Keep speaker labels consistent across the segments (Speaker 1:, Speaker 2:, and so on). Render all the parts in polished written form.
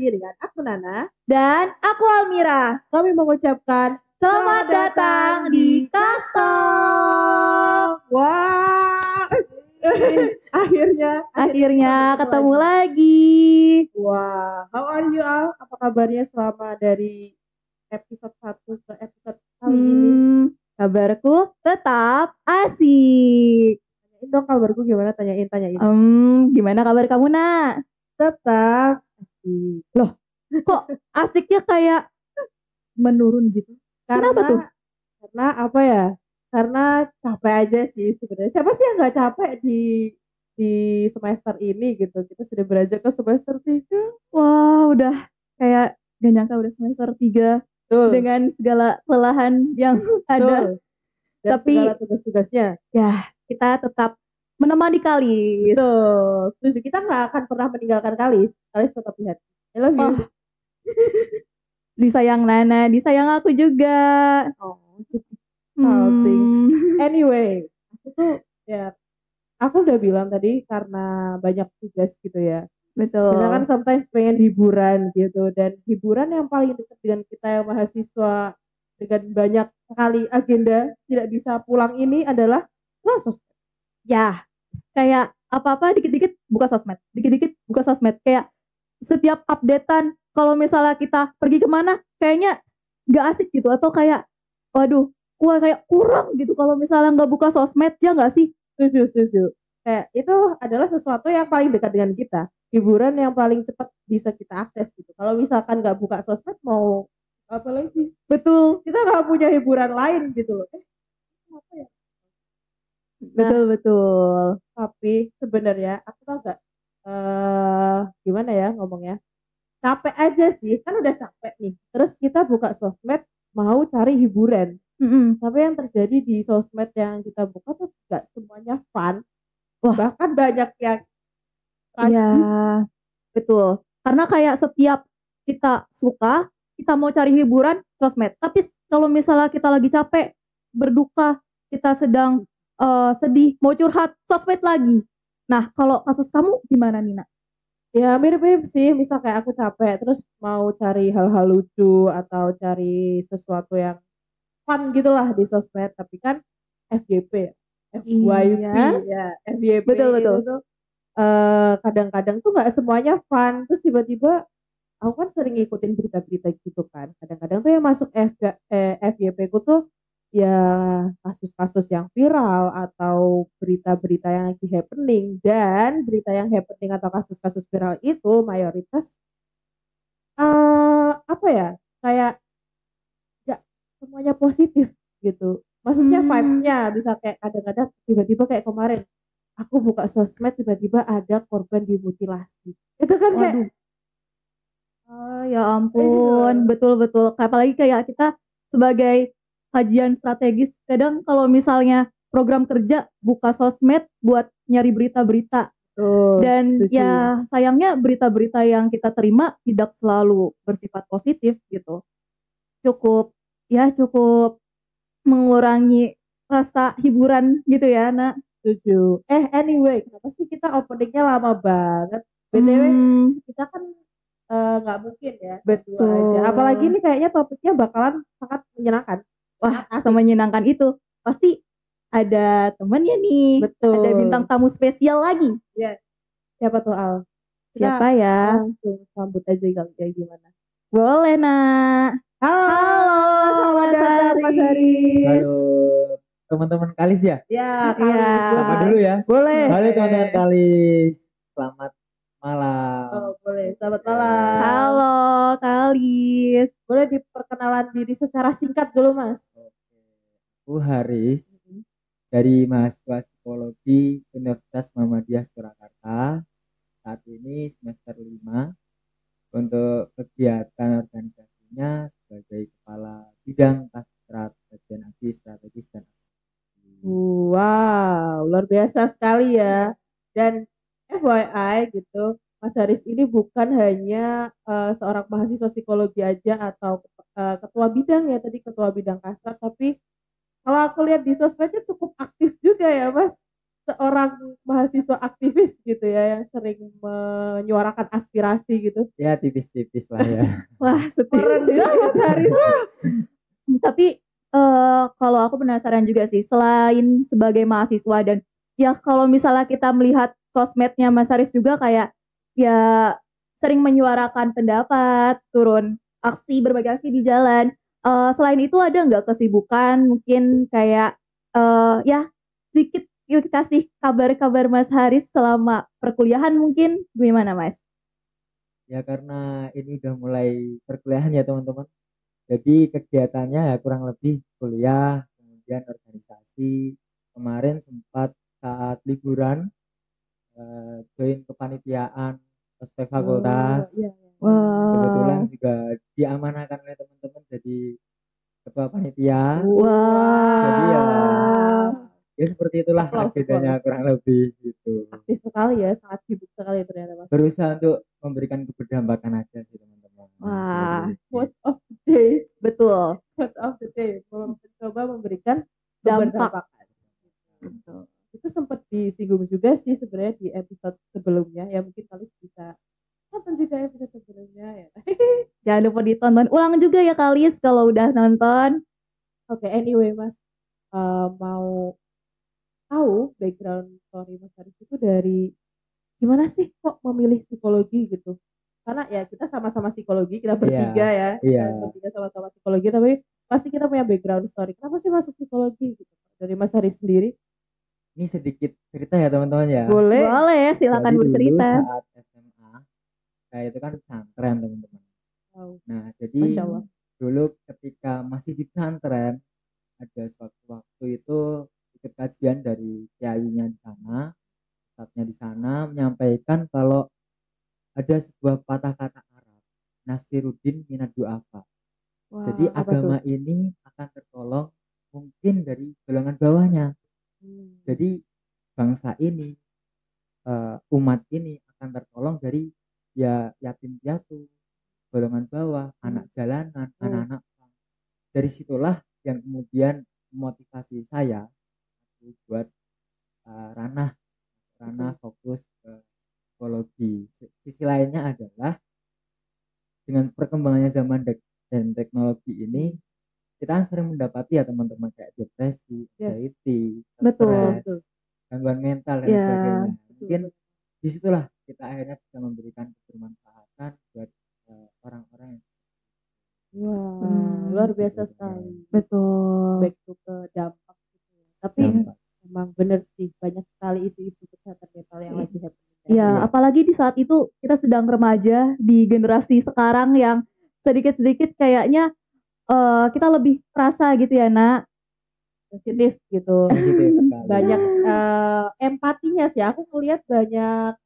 Speaker 1: lagi dengan aku Nana.
Speaker 2: Dan aku Almira.
Speaker 1: Kami mengucapkan
Speaker 2: Selamat datang di
Speaker 1: Kastok. Wah,
Speaker 2: Akhirnya ketemu lagi.
Speaker 1: Wah, how are you Al? Apa kabarnya selama dari episode 1 ke episode kali ini?
Speaker 2: Kabarku tetap asik.
Speaker 1: Tanyain dong kabarku gimana, tanyain.
Speaker 2: Gimana kabar kamu, Nak?
Speaker 1: Tetap asik.
Speaker 2: Loh, kok asiknya kayak menurun gitu? Kenapa tuh?
Speaker 1: Karena apa ya? Karena capek aja sih sebenarnya. Siapa sih yang nggak capek di semester ini gitu? Kita sudah beranjak ke semester 3.
Speaker 2: Wah, udah kayak gak nyangka udah semester 3.
Speaker 1: Betul.
Speaker 2: Dengan segala kelelahan yang ada.
Speaker 1: Dan
Speaker 2: tapi
Speaker 1: segala tugas-tugasnya.
Speaker 2: Ya, kita tetap menemani Kalis.
Speaker 1: Betul. Setuju. Kita nggak akan pernah meninggalkan Kalis. Kalis tetap lihat. I love you.
Speaker 2: Disayang Nana, disayang aku juga.
Speaker 1: Oh, salting. Anyway, aku udah bilang tadi karena banyak tugas gitu ya.
Speaker 2: Betul.
Speaker 1: Kita kan sometimes pengen hiburan gitu, dan hiburan yang paling dekat dengan kita yang mahasiswa dengan banyak sekali agenda tidak bisa pulang ini adalah sosmed.
Speaker 2: Ya, kayak apa-apa dikit-dikit buka sosmed, kayak setiap updatean kalau misalnya kita pergi kemana kayaknya gak asik gitu, atau kayak waduh, kayak kurang gitu kalau misalnya nggak buka sosmed, ya nggak sih?
Speaker 1: Setuju. Kayak itu adalah sesuatu yang paling dekat dengan kita, hiburan yang paling cepat bisa kita akses gitu. Kalau misalkan nggak buka sosmed mau apa lagi?
Speaker 2: Betul.
Speaker 1: Kita nggak punya hiburan lain gitu loh. Apa ya?
Speaker 2: Betul.
Speaker 1: Tapi sebenarnya aku tau gak gimana ya ngomongnya, capek aja sih, kan udah capek nih, terus kita buka sosmed mau cari hiburan. Tapi yang terjadi di sosmed yang kita buka tuh gak semuanya fun. Bahkan banyak yang tragis.
Speaker 2: Iya, betul. Karena kayak setiap kita suka, kita mau cari hiburan, sosmed. Tapi kalau misalnya kita lagi capek, berduka, kita sedang sedih, mau curhat, sosmed lagi. Nah, kalau kasus kamu gimana, Nina?
Speaker 1: Ya mirip-mirip sih, misal kayak aku capek terus mau cari hal-hal lucu atau cari sesuatu yang fun gitulah di sosmed, tapi kan FYP, FYP ya, FYP
Speaker 2: betul.
Speaker 1: itu tuh kadang-kadang tuh nggak semuanya fun. Terus tiba-tiba aku kan sering ngikutin berita-berita gitu kan, kadang-kadang tuh yang masuk FYP ku tuh ya kasus-kasus yang viral atau berita-berita yang lagi happening, dan berita yang happening atau kasus-kasus viral itu mayoritas apa ya, kayak gak semuanya positif gitu. Maksudnya vibes-nya bisa kayak kadang-kadang tiba-tiba kayak kemarin aku buka sosmed tiba-tiba ada korban dimutilasi. Itu kan kayak
Speaker 2: ya ampun, betul. Apalagi kayak kita sebagai kajian strategis, kadang kalau misalnya program kerja buka sosmed buat nyari berita-berita. Dan
Speaker 1: setuju.
Speaker 2: Ya sayangnya berita-berita yang kita terima tidak selalu bersifat positif gitu. Cukup mengurangi rasa hiburan gitu ya, Nak.
Speaker 1: Setuju. Anyway, kenapa sih kita openingnya lama banget? BTW kita kan nggak mungkin ya.
Speaker 2: Betul.
Speaker 1: Aja. Apalagi ini kayaknya topiknya bakalan sangat menyenangkan.
Speaker 2: Wah, semenyenangkan itu. Pasti ada temannya nih.
Speaker 1: Betul.
Speaker 2: Ada bintang tamu spesial lagi.
Speaker 1: Iya. Siapa tuh Al?
Speaker 2: Siapa ya?
Speaker 1: Langsung sambut aja kayak gimana.
Speaker 2: Boleh, Nak. Halo, Mas Haris.
Speaker 3: Halo, teman-teman Kalis ya?
Speaker 1: Ya, Kalis.
Speaker 3: Sama dulu ya.
Speaker 1: Boleh.
Speaker 3: Halo teman-teman Kalis. Selamat malam.
Speaker 1: Oh, boleh. Selamat malam.
Speaker 2: Halo, Kalis.
Speaker 1: Boleh diperkenalan diri secara singkat dulu, Mas.
Speaker 3: Aku Haris dari mahasiswa psikologi Universitas Muhammadiyah Surakarta. Saat ini semester 5. Untuk kegiatan organisasinya sebagai kepala bidang Kastrat Kajian Strategis dan
Speaker 1: Wow, luar biasa sekali ya. Dan FYI gitu, Mas Haris ini bukan hanya seorang mahasiswa psikologi aja atau ketua bidang ya, tadi ketua bidang Kastrat, tapi kalau aku lihat di sosmednya cukup aktif juga ya, Mas. seorang mahasiswa aktivis gitu ya yang sering menyuarakan aspirasi gitu.
Speaker 3: Ya tipis-tipis lah ya.
Speaker 2: Wah,
Speaker 1: Merendah Mas Haris.
Speaker 2: Tapi kalau aku penasaran juga sih, selain sebagai mahasiswa dan ya kalau misalnya kita melihat sosmednya Mas Haris juga kayak ya sering menyuarakan pendapat, turun aksi, berbagai aksi di jalan. Selain itu ada nggak kesibukan mungkin kayak ya sedikit kasih kabar-kabar Mas Haris selama perkuliahan mungkin gimana Mas?
Speaker 3: Ya karena ini udah mulai perkuliahan ya teman-teman. Jadi kegiatannya ya kurang lebih kuliah, kemudian organisasi. Kemarin sempat saat liburan join kepanitiaan ospek fakultas.
Speaker 1: Iya, iya.
Speaker 3: Kebetulan
Speaker 2: Wow.
Speaker 3: juga diamanahkan oleh teman-teman jadi ketua panitia. Jadi ya
Speaker 2: Wow.
Speaker 3: ya seperti itulah
Speaker 1: Applause,
Speaker 3: agendanya
Speaker 1: applause.
Speaker 3: kurang lebih gitu.
Speaker 1: Aktif sekali ya, sangat sibuk sekali ternyata Mas.
Speaker 3: Berusaha untuk memberikan keberdampakan aja sih teman-teman.
Speaker 2: Wah,
Speaker 3: Seperti itu.
Speaker 1: Quote of the day,
Speaker 2: betul.
Speaker 1: quote of the day, mencoba memberikan
Speaker 2: Dampak.
Speaker 1: keberdampakan. Itu sempat disinggung juga sih sebenarnya di episode sebelumnya, ya mungkin kalian bisa nonton juga episode sebelumnya ya.
Speaker 2: Jangan lupa ditonton ulang juga ya Kalis kalau udah nonton.
Speaker 1: Oke, anyway Mas, mau tahu background story Mas Haris itu dari gimana sih kok memilih psikologi gitu? Karena ya kita sama-sama psikologi, kita bertiga ya,
Speaker 3: Iya.
Speaker 1: kita bertiga sama-sama psikologi, tapi pasti kita punya background story. Kenapa sih masuk psikologi gitu? Dari Mas Haris sendiri?
Speaker 3: Ini sedikit cerita ya teman-teman ya.
Speaker 1: Boleh.
Speaker 2: Boleh, silakan
Speaker 3: Jadi dulu
Speaker 2: bercerita.
Speaker 3: saat SMA, saya itu kan pesantren teman-teman.
Speaker 1: Wow,
Speaker 3: Nah, jadi
Speaker 1: Masya Allah.
Speaker 3: dulu ketika masih di pesantren, ada suatu waktu itu ikut kajian dari kiainya di sana, ustadznya di sana menyampaikan kalau ada sebuah patah kata Arab, Nasiruddin minad du'afa.
Speaker 1: Wah,
Speaker 3: Jadi
Speaker 1: apa
Speaker 3: agama
Speaker 1: tuh?
Speaker 3: ini akan tertolong mungkin dari golongan bawahnya. Jadi bangsa ini, umat ini akan tertolong dari ya yatim piatu, golongan bawah, anak jalanan, anak-anak. Dari situlah yang kemudian memotivasi saya buat ranah fokus ke psikologi. Sisi lainnya adalah dengan perkembangannya zaman dan teknologi ini kita kan sering mendapati ya teman-teman kayak depresi, anxiety,
Speaker 2: Betul.
Speaker 3: stres, gangguan mental dan
Speaker 2: Ya,
Speaker 3: sebagainya. Mungkin disitulah kita akhirnya bisa memberikan kebermanfaatan buat orang-orang yang
Speaker 1: Luar biasa sekali.
Speaker 2: betul.
Speaker 1: Back to ke dampak gitu ya. Tapi emang bener sih banyak sekali isu-isu kesehatan mental yang lagi happening.
Speaker 2: Ya, apalagi di saat itu kita sedang remaja di generasi sekarang yang sedikit-sedikit kayaknya kita lebih perasa gitu ya, Nak.
Speaker 1: Sensitif gitu.
Speaker 3: sensitif sekali.
Speaker 1: Banyak empatinya sih. Aku ngelihat banyak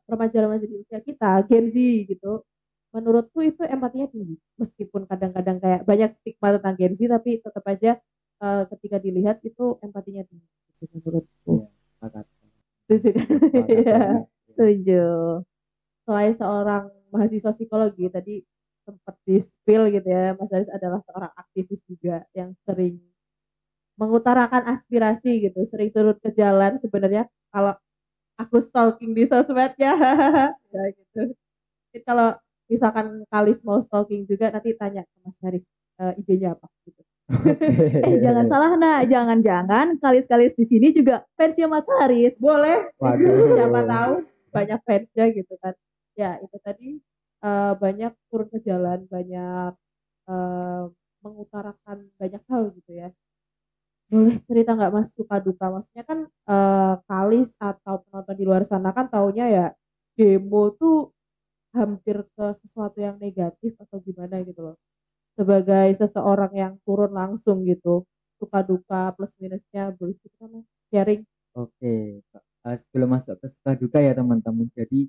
Speaker 1: remaja-remaja di usia kita, Gen Z gitu. Menurutku itu empatinya tinggi. Meskipun kadang-kadang kayak banyak stigma tentang Gen Z, tapi tetap aja ketika dilihat itu empatinya tinggi. Gitu, menurutku. Setuju kan? Iya.
Speaker 2: Setuju.
Speaker 1: Selain seorang mahasiswa psikologi tadi sempat di spill gitu ya, Mas Haris adalah seorang aktivis juga yang sering mengutarakan aspirasi gitu, sering turun ke jalan sebenarnya kalau aku stalking di sosmednya ya gitu. Jadi kalau misalkan Kalis mau stalking juga nanti tanya ke Mas Haris idenya apa gitu.
Speaker 2: Jangan salah Nak, jangan-jangan kalis-kalis di sini juga fansnya Mas Haris.
Speaker 1: Boleh.
Speaker 3: Waduh.
Speaker 1: Siapa tahu banyak fansnya gitu kan. Ya itu tadi banyak turun ke jalan, banyak mengutarakan banyak hal gitu ya. Boleh cerita nggak Mas suka duka? Maksudnya kan Kalis atau penonton di luar sana kan taunya ya demo tuh hampir ke sesuatu yang negatif atau gimana gitu loh. Sebagai seseorang yang turun langsung gitu, suka duka plus minusnya boleh cerita Mas? Sharing.
Speaker 3: Oke, sebelum masuk ke suka duka ya teman-teman. Jadi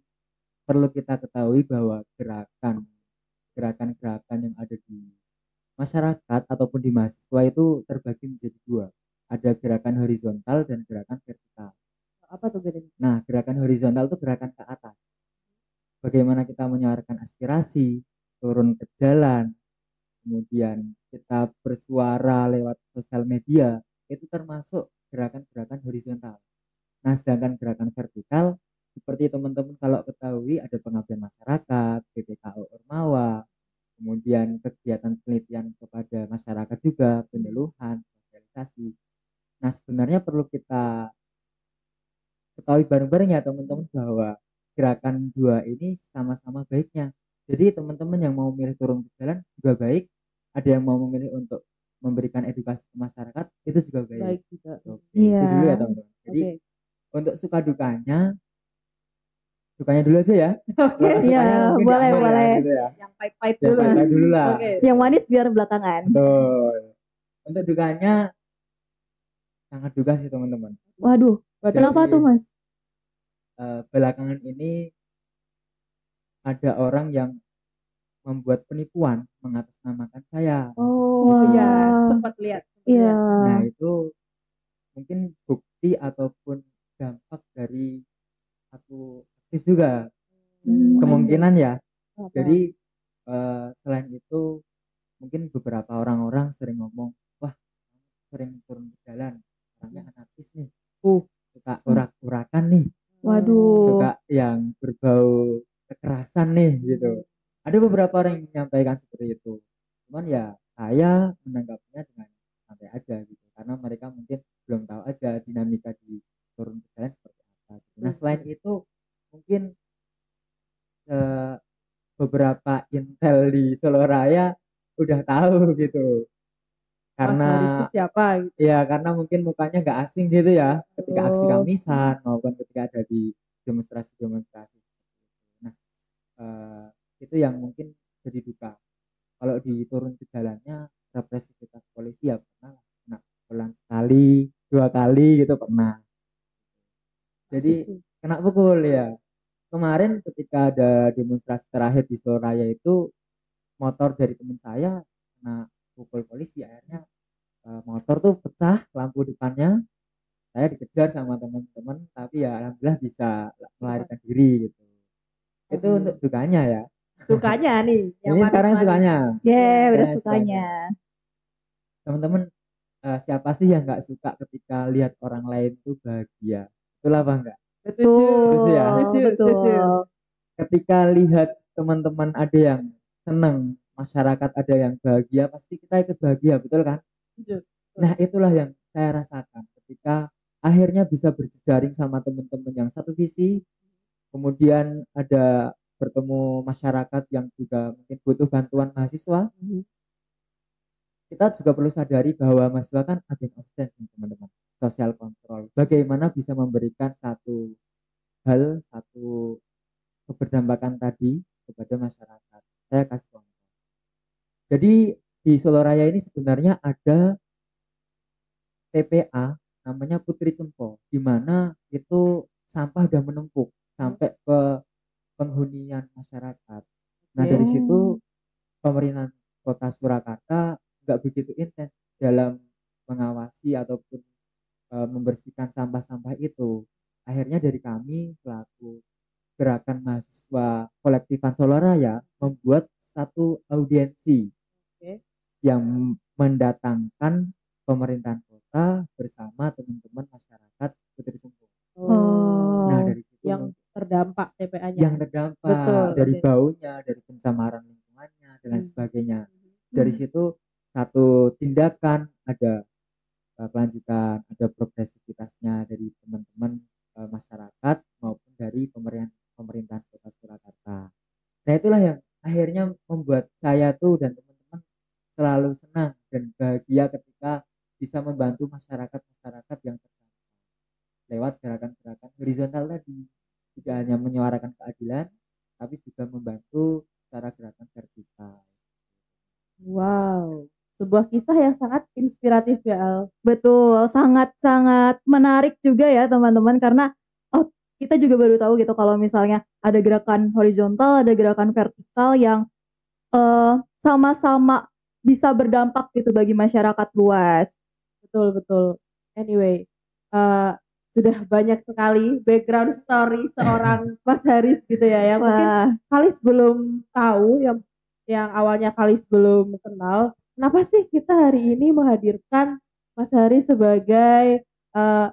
Speaker 3: perlu kita ketahui bahwa gerakan-gerakan yang ada di masyarakat ataupun di mahasiswa itu terbagi menjadi dua. Ada gerakan horizontal dan gerakan vertikal.
Speaker 1: Apa tuh bedanya?
Speaker 3: Nah, gerakan horizontal itu gerakan ke atas. Bagaimana kita menyuarakan aspirasi, turun ke jalan, kemudian kita bersuara lewat sosial media, itu termasuk gerakan-gerakan horizontal. Nah, sedangkan gerakan vertikal seperti teman-teman kalau ketahui ada pengabdian masyarakat, BPKO Ormawa, kemudian kegiatan penelitian kepada masyarakat juga, penyuluhan, sosialisasi. Nah, sebenarnya perlu kita ketahui bareng-bareng ya teman-teman bahwa gerakan dua ini sama-sama baiknya. Jadi teman-teman yang mau memilih turun ke jalan juga baik, ada yang mau memilih untuk memberikan edukasi ke masyarakat itu juga baik.
Speaker 1: Baik juga.
Speaker 3: Oke,
Speaker 2: Iya.
Speaker 3: itu dulu ya teman-teman. Jadi
Speaker 1: Oke.
Speaker 3: untuk suka dukanya dulu aja ya.
Speaker 1: Oke.
Speaker 3: Kalau sukanya
Speaker 2: Iya,
Speaker 3: mungkin
Speaker 2: boleh,
Speaker 3: diambil ya,
Speaker 2: boleh.
Speaker 3: gitu ya.
Speaker 1: Yang pahit-pahit
Speaker 3: Yang
Speaker 1: dulu.
Speaker 3: pahit dulu lah.
Speaker 1: Oke.
Speaker 2: Yang manis biar belakangan.
Speaker 3: Betul. Untuk dukanya sangat duka sih teman-teman.
Speaker 2: Waduh, kenapa
Speaker 3: Jadi,
Speaker 2: tuh Mas?
Speaker 3: belakangan ini ada orang yang membuat penipuan mengatasnamakan saya.
Speaker 1: Oh
Speaker 2: Wah.
Speaker 1: ya, sempat lihat.
Speaker 2: Iya.
Speaker 3: Nah, itu mungkin bukti ataupun dampak dari satu aktif juga. Kemungkinan ya. Jadi selain itu mungkin beberapa orang-orang sering ngomong, wah sering turun ke jalan, orangnya anarkis nih, suka urak-urakan nih,
Speaker 2: Waduh.
Speaker 3: suka yang berbau kekerasan nih gitu. Ada beberapa orang yang menyampaikan seperti itu, cuman ya saya menanggapinya dengan santai aja gitu, karena mereka mungkin belum tahu aja dinamika di turun ke jalan seperti apa gitu. Nah, selain itu mungkin beberapa intel di Solo Raya udah tahu gitu,
Speaker 1: Mas
Speaker 3: karena
Speaker 1: Haris itu siapa gitu.
Speaker 3: ya karena mungkin mukanya nggak asing gitu ya ketika aksi Kamisan maupun ketika ada di demonstrasi. Nah, itu yang mungkin jadi duka. Kalau diturun ke jalannya represivitas polisi ya pernah lah, kena pukulan sekali 2 kali gitu pernah. Jadi kena pukul ya. Kemarin ketika ada demonstrasi terakhir di Solo Raya itu motor dari teman saya kena pukul polisi, akhirnya motor tuh pecah lampu depannya, saya dikejar sama teman-teman tapi ya alhamdulillah bisa melarikan diri gitu. Itu untuk dukanya ya.
Speaker 1: Sukanya nih yang
Speaker 3: Ini sekarang sukanya.
Speaker 2: udah
Speaker 3: Sekarang
Speaker 2: sukanya.
Speaker 3: Teman-teman, siapa sih yang nggak suka ketika lihat orang lain tuh bahagia? Itulah apa enggak?
Speaker 1: Setuju
Speaker 3: ya?
Speaker 2: Betul.
Speaker 3: Ketika lihat teman-teman ada yang senang, masyarakat ada yang bahagia, pasti kita ikut bahagia, betul kan?
Speaker 1: Setuju.
Speaker 3: Nah, itulah yang saya rasakan ketika akhirnya bisa berjejaring sama teman-teman yang satu visi, kemudian ada bertemu masyarakat yang juga mungkin butuh bantuan mahasiswa. Kita juga perlu sadari bahwa mahasiswa kan agent of change, teman-teman. Social control. Bagaimana bisa memberikan satu hal, satu keberdampakan tadi kepada masyarakat. Saya kasih contoh. Jadi di Solo Raya ini sebenarnya ada TPA namanya Putri Cempo, di mana itu sampah udah menumpuk sampai ke penghunian masyarakat. Nah, dari situ pemerintah Kota Surakarta nggak begitu intens dalam mengawasi ataupun membersihkan sampah-sampah itu. Akhirnya dari kami selaku gerakan mahasiswa kolektifan Solo Raya membuat satu audiensi yang mendatangkan pemerintahan kota bersama teman-teman masyarakat Putri Cempo. Nah, dari situ
Speaker 1: yang terdampak TPA-nya.
Speaker 3: Yang terdampak. Betul, dari baunya, dari pencemaran lingkungannya dan lain sebagainya. Dari situ satu tindakan, ada kelanjutan, ada progresivitasnya dari teman-teman masyarakat maupun dari pemerintahan Kota Surakarta. Nah, itulah yang akhirnya membuat saya tuh dan teman-teman selalu senang dan bahagia ketika bisa membantu masyarakat yang terdampak lewat gerakan-gerakan horizontal tadi. Tidak hanya menyuarakan keadilan, tapi juga membantu secara gerakan vertikal.
Speaker 1: Wow, sebuah kisah yang sangat inspiratif ya Al.
Speaker 2: Betul, sangat-sangat menarik juga ya teman-teman, karena kita juga baru tahu gitu kalau misalnya ada gerakan horizontal, ada gerakan vertikal yang sama-sama bisa berdampak gitu bagi masyarakat luas.
Speaker 1: Betul. Anyway, sudah banyak sekali background story seorang Mas Haris gitu ya, yang mungkin Kalis belum tahu, yang awalnya Kalis belum kenal. Kenapa sih kita hari ini menghadirkan Mas Haris sebagai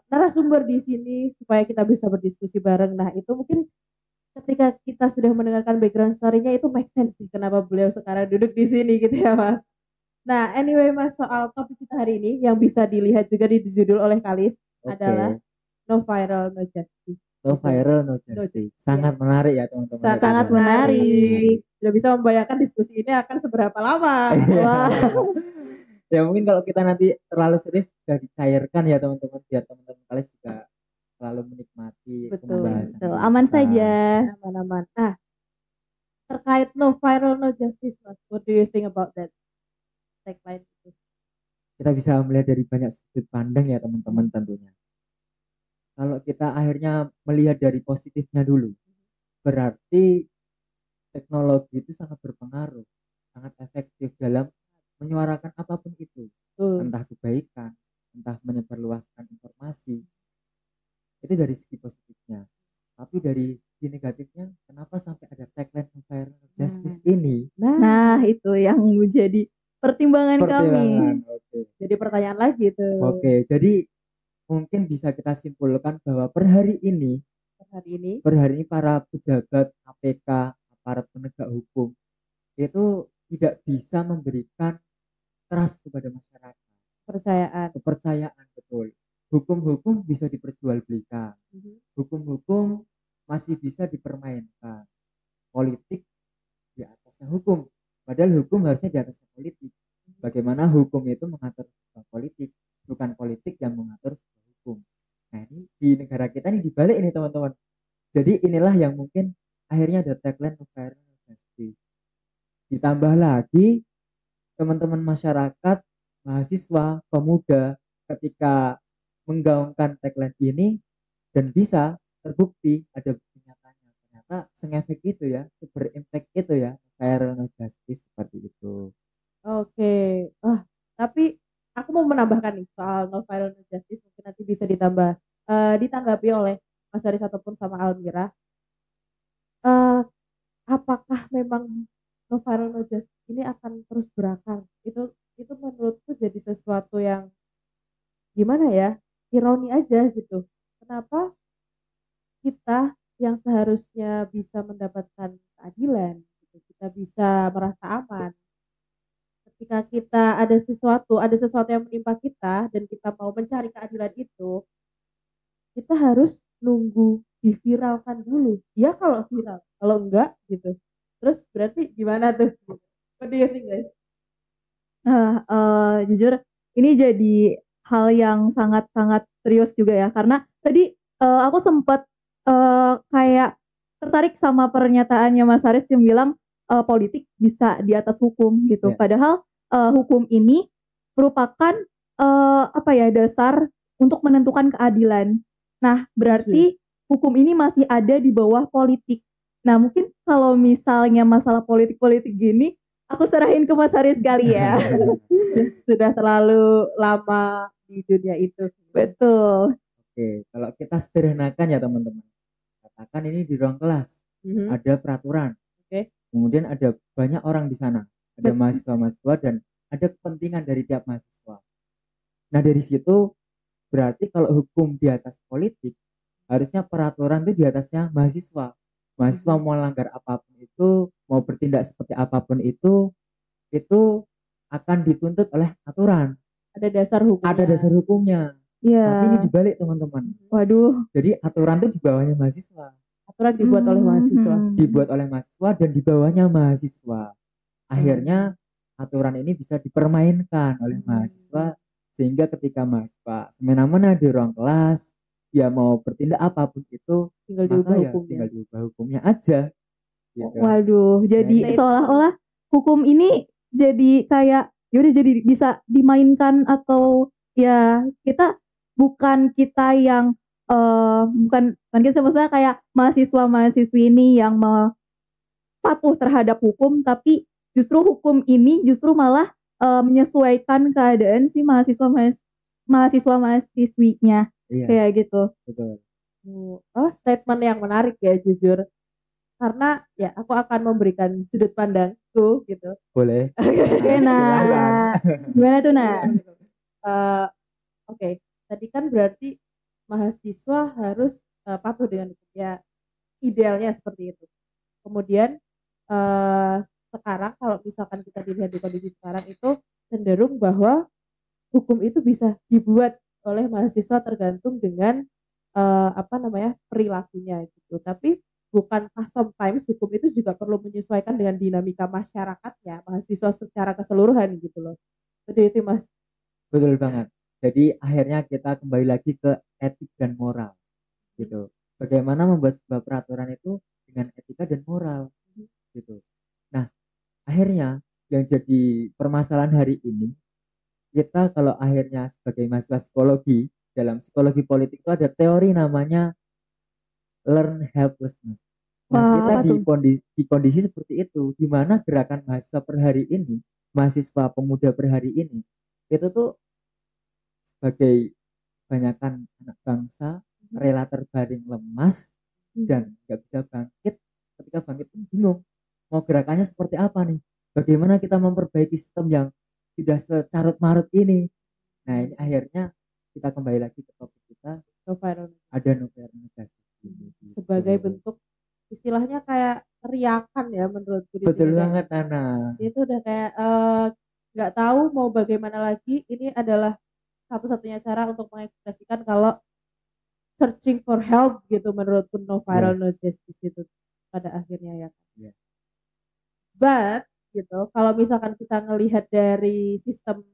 Speaker 1: narasumber di sini supaya kita bisa berdiskusi bareng. Nah, itu mungkin ketika kita sudah mendengarkan background story-nya itu make sense sih kenapa beliau sekarang duduk di sini gitu ya, Mas. Nah, anyway, Mas, soal topik kita hari ini yang bisa dilihat juga di judul oleh Kalis adalah
Speaker 3: Oke.
Speaker 1: No Viral No Justice.
Speaker 3: No
Speaker 1: Gitu.
Speaker 3: viral, no
Speaker 1: No
Speaker 3: justice.
Speaker 1: justice.
Speaker 3: Sangat
Speaker 1: Yes.
Speaker 3: menarik ya teman-teman.
Speaker 1: Sangat,
Speaker 2: Sangat menarik.
Speaker 1: Tidak bisa membayangkan diskusi ini akan seberapa lama.
Speaker 3: Iya.
Speaker 2: Wah.
Speaker 3: Ya mungkin kalau kita nanti terlalu serius bisa dicairkan ya teman-teman, biar teman-teman kalian juga selalu menikmati
Speaker 1: Betul,
Speaker 3: pembahasan
Speaker 2: Betul,
Speaker 3: ini.
Speaker 2: aman
Speaker 3: Kita-
Speaker 2: saja.
Speaker 1: Aman-aman. Nah, terkait No Viral No Justice, Mas, what do you think about that tagline itu?
Speaker 3: Kita bisa melihat dari banyak sudut pandang ya teman-teman tentunya. Kalau kita akhirnya melihat dari positifnya dulu, berarti teknologi itu sangat berpengaruh, sangat efektif dalam menyuarakan apapun itu,
Speaker 1: Betul.
Speaker 3: entah kebaikan, entah menyebarluaskan informasi. Itu dari segi positifnya. Tapi dari segi negatifnya, kenapa sampai ada tagline No Viral No Justice ini?
Speaker 2: Nah, itu yang menjadi pertimbangan kami.
Speaker 3: Pertimbangan. Oke.
Speaker 1: jadi pertanyaan lagi tuh.
Speaker 3: Oke, jadi mungkin bisa kita simpulkan bahwa per hari ini para pejabat KPK, aparat penegak hukum itu tidak bisa memberikan trust kepada masyarakat, kepercayaan, betul. Hukum-hukum bisa diperjualbelikan, hukum-hukum masih bisa dipermainkan, politik di atasnya hukum, padahal hukum harusnya di atasnya politik. Bagaimana hukum itu mengatur sebuah politik, bukan politik yang mengatur sebuah hukum. Nah, ini di negara kita ini dibalik ini teman-teman. Jadi inilah yang mungkin akhirnya ada tagline No Viral No Justice. Ditambah lagi teman-teman masyarakat, mahasiswa, pemuda ketika menggaungkan tagline ini dan bisa terbukti ada bukti nyatanya, ternyata sengefek itu ya, berimpact itu ya, Viral No Justice seperti itu.
Speaker 1: Oke. Tapi aku mau menambahkan nih soal No Viral No Justice, mungkin nanti bisa ditanggapi oleh Mas Haris ataupun sama Almira. Apakah memang No Viral No Justice ini akan terus berakar? Itu menurutku jadi sesuatu yang gimana ya? Ironi aja gitu. Kenapa kita yang seharusnya bisa mendapatkan keadilan, gitu, kita bisa merasa aman, ketika kita ada sesuatu yang menimpa kita dan kita mau mencari keadilan itu, kita harus nunggu diviralkan dulu. Ya kalau viral, kalau enggak gitu. Terus berarti gimana tuh? What do you think, guys?
Speaker 2: Jujur ini jadi hal yang sangat-sangat serius juga ya, karena tadi aku sempat kayak tertarik sama pernyataannya Mas Haris yang bilang politik bisa di atas hukum gitu.
Speaker 3: Yeah.
Speaker 2: Padahal hukum ini merupakan dasar untuk menentukan keadilan. Nah, berarti hukum ini masih ada di bawah politik. Nah, mungkin kalau misalnya masalah politik-politik gini, aku serahin ke Mas Haris kali ya.
Speaker 1: Sudah terlalu lama di dunia itu.
Speaker 2: Betul.
Speaker 3: Oke, kalau kita sederhanakan ya teman-teman, katakan ini di ruang kelas ada peraturan, kemudian ada banyak orang di sana, ada mahasiswa-mahasiswa dan ada kepentingan dari tiap mahasiswa. Nah, dari situ berarti kalau hukum di atas politik, harusnya peraturan itu di atasnya mahasiswa. Mahasiswa mau langgar apapun itu, mau bertindak seperti apapun itu akan dituntut oleh aturan.
Speaker 1: Ada dasar hukumnya.
Speaker 2: Iya.
Speaker 3: Tapi ini dibalik teman-teman.
Speaker 2: Waduh.
Speaker 3: Jadi aturan itu di bawahnya mahasiswa.
Speaker 1: Aturan dibuat oleh mahasiswa.
Speaker 3: Dibuat oleh mahasiswa dan di bawahnya mahasiswa. Akhirnya aturan ini bisa dipermainkan oleh mahasiswa sehingga ketika mahasiswa semena-mena di ruang kelas, dia mau bertindak apapun itu,
Speaker 1: tinggal
Speaker 3: diubah hukumnya aja. Gitu.
Speaker 2: Waduh, jadi seolah-olah hukum ini jadi kayak yaudah jadi bisa dimainkan atau ya bukan kita yang bukan kita maksudnya kayak mahasiswa-mahasiswi ini yang patuh terhadap hukum, tapi justru hukum ini justru malah menyesuaikan keadaan si mahasiswa-mahasiswinya.
Speaker 3: Iya,
Speaker 2: kayak gitu.
Speaker 3: Betul.
Speaker 1: Statement yang menarik ya, jujur. Karena ya aku akan memberikan sudut pandangku gitu.
Speaker 3: Boleh.
Speaker 2: Oke, nah. Gimana tuh, nah?
Speaker 1: Oke. tadi kan berarti mahasiswa harus patuh dengan hukum. Ya idealnya seperti itu. Kemudian sekarang kalau misalkan kita dilihat di kondisi sekarang itu cenderung bahwa hukum itu bisa dibuat oleh mahasiswa tergantung dengan perilakunya gitu. Tapi bukankah sometimes hukum itu juga perlu menyesuaikan dengan dinamika masyarakatnya, mahasiswa secara keseluruhan gitu loh. Jadi itu Mas.
Speaker 3: Betul banget. Jadi akhirnya kita kembali lagi ke etik dan moral gitu. Bagaimana membuat sebuah peraturan itu dengan etika dan moral gitu. Nah, akhirnya yang jadi permasalahan hari ini, kita kalau akhirnya sebagai mahasiswa psikologi, dalam psikologi politik itu ada teori namanya learn helplessness. Nah,
Speaker 2: Wah,
Speaker 3: kita
Speaker 2: apa tuh?
Speaker 3: di kondisi seperti itu, di mana gerakan mahasiswa per hari ini, mahasiswa pemuda per hari ini, itu tuh sebagai kebanyakan anak bangsa rela terbaring lemas dan nggak bisa bangkit. Ketika bangkit pun bingung mau gerakannya seperti apa nih, bagaimana kita memperbaiki sistem yang sudah secarut marut ini. Nah, ini akhirnya kita kembali lagi ke topik kita, ada no-fairness
Speaker 1: sebagai bentuk istilahnya kayak teriakan ya menurutku di
Speaker 3: betul
Speaker 1: sini.
Speaker 3: banget Nana.
Speaker 1: Itu udah kayak nggak tahu mau bagaimana lagi. Ini adalah satu-satunya cara untuk mengekspresikan kalau searching for help gitu menurutku no viral no justice itu pada akhirnya ya.
Speaker 3: Yes.
Speaker 1: But gitu kalau misalkan kita ngelihat dari sistem,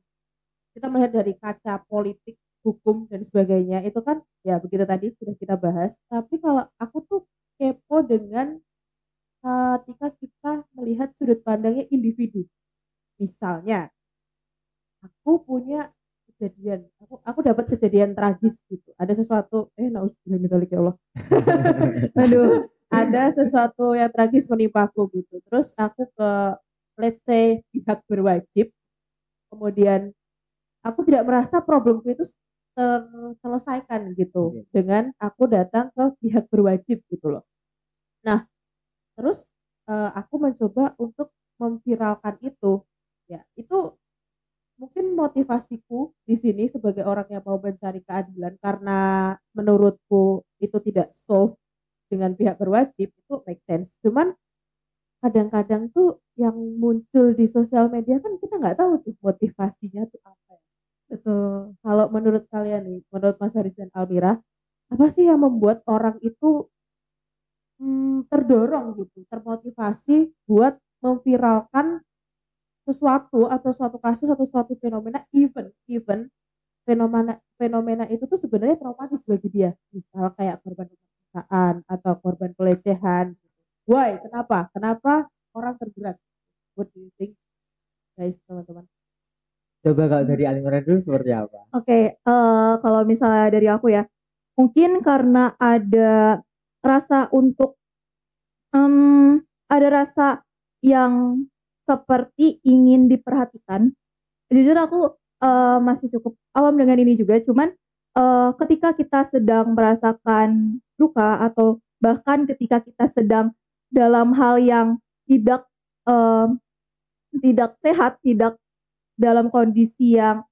Speaker 1: kita melihat dari kaca politik, hukum dan sebagainya itu kan ya begitu tadi sudah kita bahas. Tapi kalau aku tuh kepo dengan ketika kita melihat sudut pandangnya individu. Misalnya aku punya kejadian, aku dapat kejadian tragis gitu. Ada sesuatu naudzubillah ya Allah. Aduh, ada sesuatu yang tragis menimpaku gitu. Terus aku ke let's say pihak berwajib. Kemudian aku tidak merasa problemku itu terselesaikan gitu dengan aku datang ke pihak berwajib gitu loh. Nah, terus aku mencoba untuk memviralkan itu. Ya, itu mungkin motivasiku di sini sebagai orang yang mau mencari keadilan karena menurutku itu tidak solve dengan pihak berwajib itu make sense. Cuman kadang-kadang tuh yang muncul di sosial media kan kita nggak tahu tuh motivasinya tuh apa ya.
Speaker 2: Betul.
Speaker 1: Kalau menurut kalian nih, menurut Mas Haris dan Almira, apa sih yang membuat orang itu terdorong gitu, termotivasi buat memviralkan sesuatu atau suatu kasus atau suatu fenomena, even fenomena itu tuh sebenarnya traumatis bagi dia, misal kayak korban pemerkosaan atau korban pelecehan. Why? Kenapa orang tergerak? What do you think, guys, teman-teman?
Speaker 3: Coba kalau dari Almira dulu seperti apa?
Speaker 2: Oke, kalau misalnya dari aku ya, mungkin karena ada rasa untuk ada rasa yang seperti ingin diperhatikan. Jujur aku masih cukup awam dengan ini juga, cuman ketika kita sedang merasakan duka atau bahkan ketika kita sedang dalam hal yang tidak tidak sehat, tidak dalam kondisi yang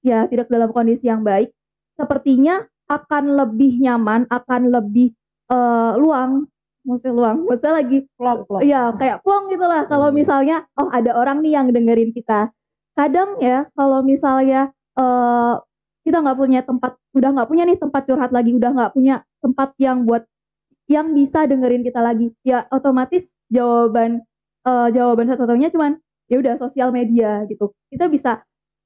Speaker 2: tidak dalam kondisi yang baik, sepertinya akan lebih nyaman, akan lebih maksudnya lagi
Speaker 1: Plong.
Speaker 2: ya kayak plong gitulah kalau misalnya ada orang nih yang dengerin kita. Kadang ya kalau misalnya kita nggak punya tempat, udah nggak punya nih tempat curhat lagi, udah nggak punya tempat yang buat yang bisa dengerin kita lagi, ya otomatis jawaban satu-satunya cuman ya udah sosial media gitu. Kita bisa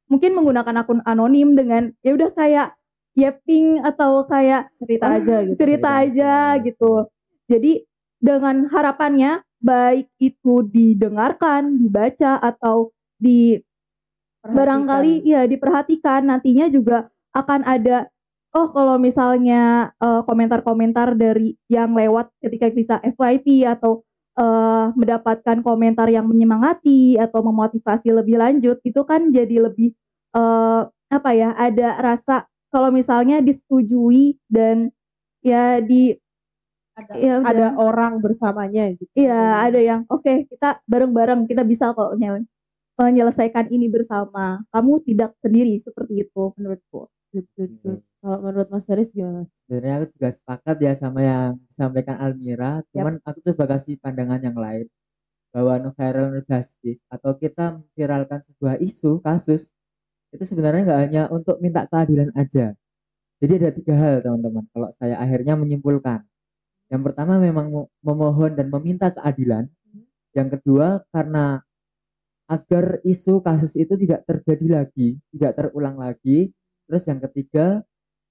Speaker 2: mungkin menggunakan akun anonim dengan ya udah kayak yapping atau kayak cerita aja gitu. Jadi dengan harapannya baik itu didengarkan, dibaca atau barangkali ya diperhatikan, nantinya juga akan ada kalau misalnya komentar-komentar dari yang lewat ketika bisa FYP atau mendapatkan komentar yang menyemangati atau memotivasi lebih lanjut, itu kan jadi lebih ada rasa kalau misalnya disetujui dan ya
Speaker 1: ada orang bersamanya gitu.
Speaker 2: Iya, ada yang oke, kita bareng-bareng, kita bisa kok menyelesaikan ini bersama. Kamu tidak sendiri, seperti itu menurutku.
Speaker 1: Good. Kalau menurut Mas Haris gimana?
Speaker 3: Sebenarnya aku juga sepakat ya sama yang disampaikan Almira, cuman aku coba kasih pandangan yang lain bahwa no viral no justice atau kita memviralkan sebuah isu kasus itu sebenarnya nggak hanya untuk minta keadilan aja. Jadi ada 3 hal teman-teman. Kalau saya akhirnya menyimpulkan, yang pertama memang memohon dan meminta keadilan. Yang kedua karena agar isu kasus itu tidak terjadi lagi, tidak terulang lagi. Terus yang ketiga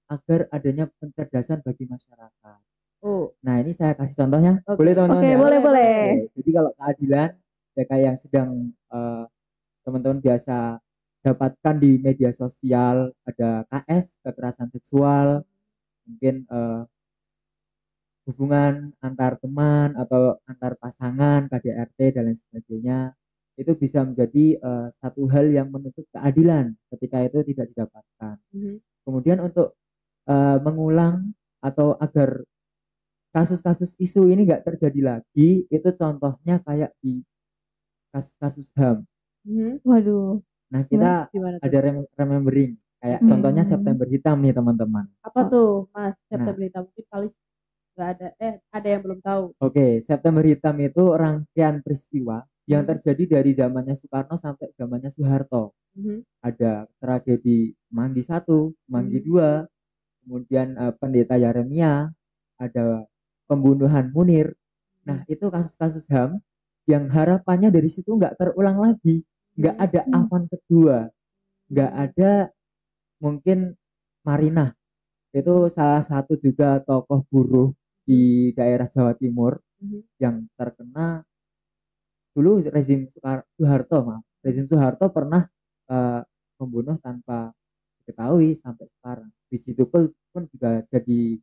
Speaker 3: agar adanya pencerdasan bagi masyarakat.
Speaker 1: Oh,
Speaker 3: Nah ini saya kasih contohnya,
Speaker 1: Oke.
Speaker 3: boleh teman-teman
Speaker 2: Oke,
Speaker 3: ya?
Speaker 2: boleh.
Speaker 3: Oke, jadi kalau keadilan ya kayak yang sedang teman-teman biasa dapatkan di media sosial, ada KS kekerasan seksual, mungkin hubungan antar teman atau antar pasangan, KDRT dan lain sebagainya, itu bisa menjadi satu hal yang menuntut keadilan ketika itu tidak didapatkan. Kemudian untuk mengulang atau agar kasus-kasus isu ini nggak terjadi lagi, itu contohnya kayak di kasus-kasus HAM.
Speaker 2: Waduh.
Speaker 3: Nah kita
Speaker 1: Gimana tuh?
Speaker 3: ada remembering, kayak
Speaker 2: Hmm.
Speaker 3: contohnya September Hitam nih teman-teman.
Speaker 1: Apa tuh Mas?
Speaker 3: Nah.
Speaker 1: September Hitam mungkin kali nggak ada. Ada yang belum tahu.
Speaker 3: Oke, September Hitam itu rangkaian peristiwa yang terjadi dari zamannya Soekarno sampai zamannya Soeharto. Ada tragedi Semanggi 1, Semanggi 2, kemudian Pendeta Yeremia, ada pembunuhan Munir. Nah, itu kasus-kasus HAM yang harapannya dari situ nggak terulang lagi, nggak ada Afan kedua, nggak ada mungkin Marinah. Itu salah satu juga tokoh buruh di daerah Jawa Timur yang terkena dulu rezim Soeharto pernah membunuh tanpa diketahui sampai sekarang. Di situ pun juga jadi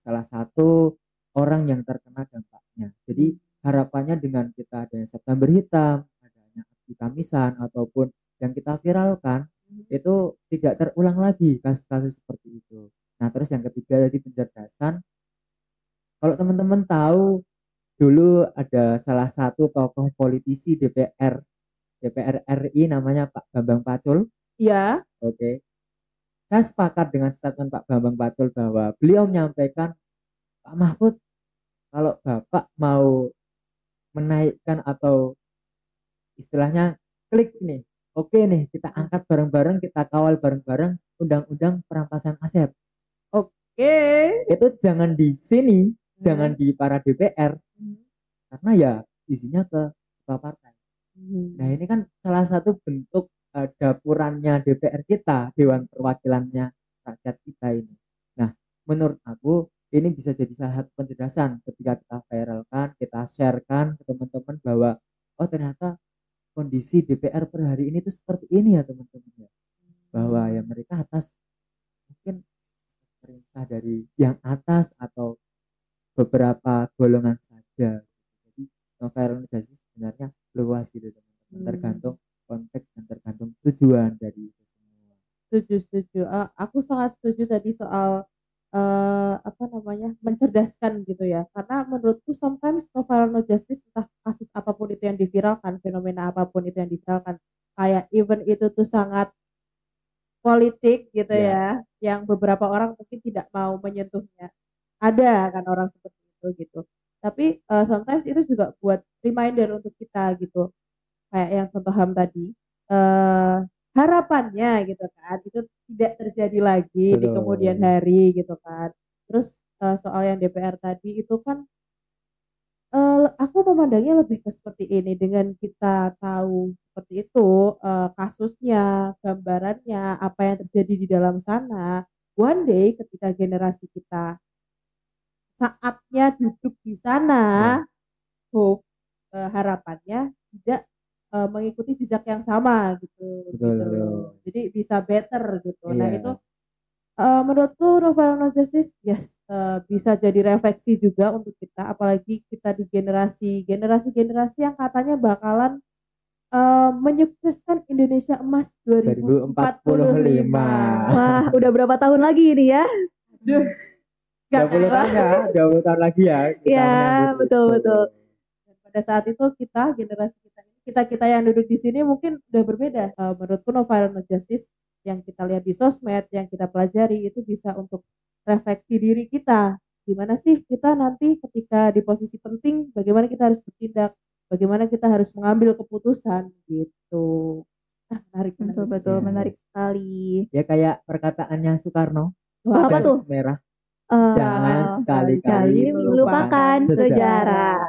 Speaker 3: salah satu orang yang terkena dampaknya. Jadi harapannya dengan kita adanya September Hitam, adanya aksi Kamisan ataupun yang kita viralkan itu tidak terulang lagi kasus-kasus seperti itu. Nah terus yang ketiga tadi pencerdasan. Kalau teman-teman tahu dulu ada salah satu tokoh politisi DPR RI namanya Pak Bambang Pacul.
Speaker 1: Iya.
Speaker 3: Oke. Saya sepakat dengan statement Pak Bambang Pacul bahwa beliau menyampaikan, Pak Mahfud, kalau Bapak mau menaikkan atau istilahnya klik nih, oke nih kita angkat bareng-bareng, kita kawal bareng-bareng undang-undang perampasan aset.
Speaker 1: Oke.
Speaker 3: Itu jangan di sini, jangan di para DPR, karena ya isinya ke ketua partai. Nah ini kan salah satu bentuk dapurannya DPR kita, Dewan Perwakilannya rakyat kita ini. Nah menurut aku ini bisa jadi salah satu penjelasan ketika kita viralkan, kita sharekan ke teman-teman bahwa oh ternyata kondisi DPR per hari ini tuh seperti ini ya teman-teman ya. Bahwa ya mereka atas mungkin perintah dari yang atas atau beberapa golongan saja. Jadi viralisasi sebenarnya luas gitu teman-teman, tergantung konteks dan tergantung tujuan dari itu semua.
Speaker 1: Setuju. Aku sangat setuju tadi soal mencerdaskan gitu ya. Karena menurutku sometimes no viral no justice, entah kasus apapun itu yang diviralkan, fenomena apapun itu yang diviralkan, kayak even itu tuh sangat politik gitu ya, yang beberapa orang mungkin tidak mau menyentuhnya. Ada kan orang seperti itu gitu. Tapi sometimes itu juga buat reminder untuk kita gitu. Kayak yang contoh HAM tadi, harapannya gitu kan itu tidak terjadi lagi di kemudian hari gitu kan. Terus soal yang DPR tadi itu kan aku memandangnya lebih ke seperti ini, dengan kita tahu seperti itu kasusnya, gambarannya, apa yang terjadi di dalam sana, one day ketika generasi kita saatnya duduk di sana, hope harapannya tidak mengikuti jejak yang sama gitu. Jadi bisa better gitu. Nah itu menurutku no viral no justice bisa jadi refleksi juga untuk kita, apalagi kita di generasi yang katanya bakalan menyukseskan Indonesia Emas 2045.
Speaker 2: Wah, udah berapa tahun lagi ini ya?
Speaker 3: 20 tahun lagi ya.
Speaker 2: Iya, betul.
Speaker 1: Dan pada saat itu generasi kita yang duduk di sini mungkin udah berbeda. Menurutku no viral no justice yang kita lihat di sosmed, yang kita pelajari itu bisa untuk refleksi diri kita. Gimana sih kita nanti ketika di posisi penting, bagaimana kita harus bertindak, bagaimana kita harus mengambil keputusan gitu. Menarik
Speaker 2: Betul
Speaker 1: menarik.
Speaker 2: betul
Speaker 3: Ya,
Speaker 2: menarik sekali.
Speaker 3: ya kayak perkataannya Soekarno,
Speaker 2: Wah, apa tuh?
Speaker 3: garis merah,
Speaker 2: Eh,
Speaker 3: jangan sekali-kali
Speaker 2: kali
Speaker 3: melupakan
Speaker 2: melupakan sejarah.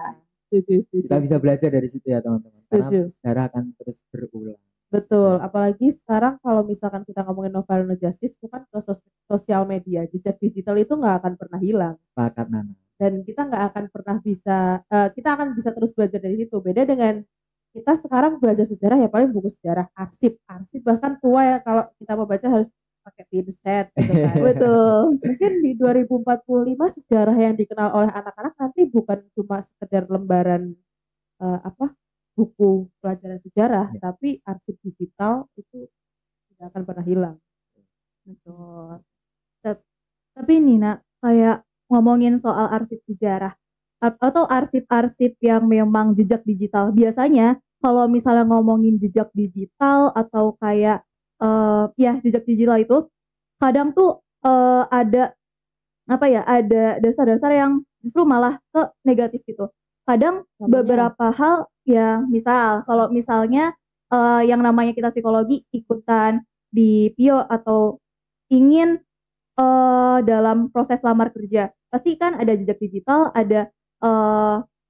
Speaker 1: Setuju.
Speaker 3: Kita bisa belajar dari situ ya teman-teman, karena
Speaker 1: Setuju.
Speaker 3: sejarah akan terus berulang.
Speaker 1: Betul, apalagi sekarang kalau misalkan kita ngomongin novel no justice itu kan ke sosial media, jejak digital itu nggak akan pernah hilang
Speaker 3: Sepakat Nana.
Speaker 1: dan kita nggak akan pernah bisa, kita akan bisa terus belajar dari situ. Beda dengan kita sekarang belajar sejarah ya paling buku sejarah arsip bahkan tua ya kalau kita mau baca harus pakai pinset gitu kan.
Speaker 2: Betul.
Speaker 1: Mungkin di 2045 sejarah yang dikenal oleh anak-anak nanti bukan cuma sekedar lembaran buku pelajaran sejarah,
Speaker 3: Ya.
Speaker 1: tapi arsip digital itu tidak akan pernah hilang.
Speaker 2: Betul. Tapi nih nak, kayak ngomongin soal arsip sejarah atau arsip-arsip yang memang jejak digital. Biasanya kalau misalnya ngomongin jejak digital atau kayak ya jejak digital itu kadang tuh ada apa ya, ada dasar-dasar yang justru malah ke negatif gitu. Kadang
Speaker 1: Namanya
Speaker 2: beberapa hal ya, misal kalau misalnya yang namanya kita psikologi ikutan di PIO atau ingin dalam proses lamar kerja, pasti kan ada jejak digital, ada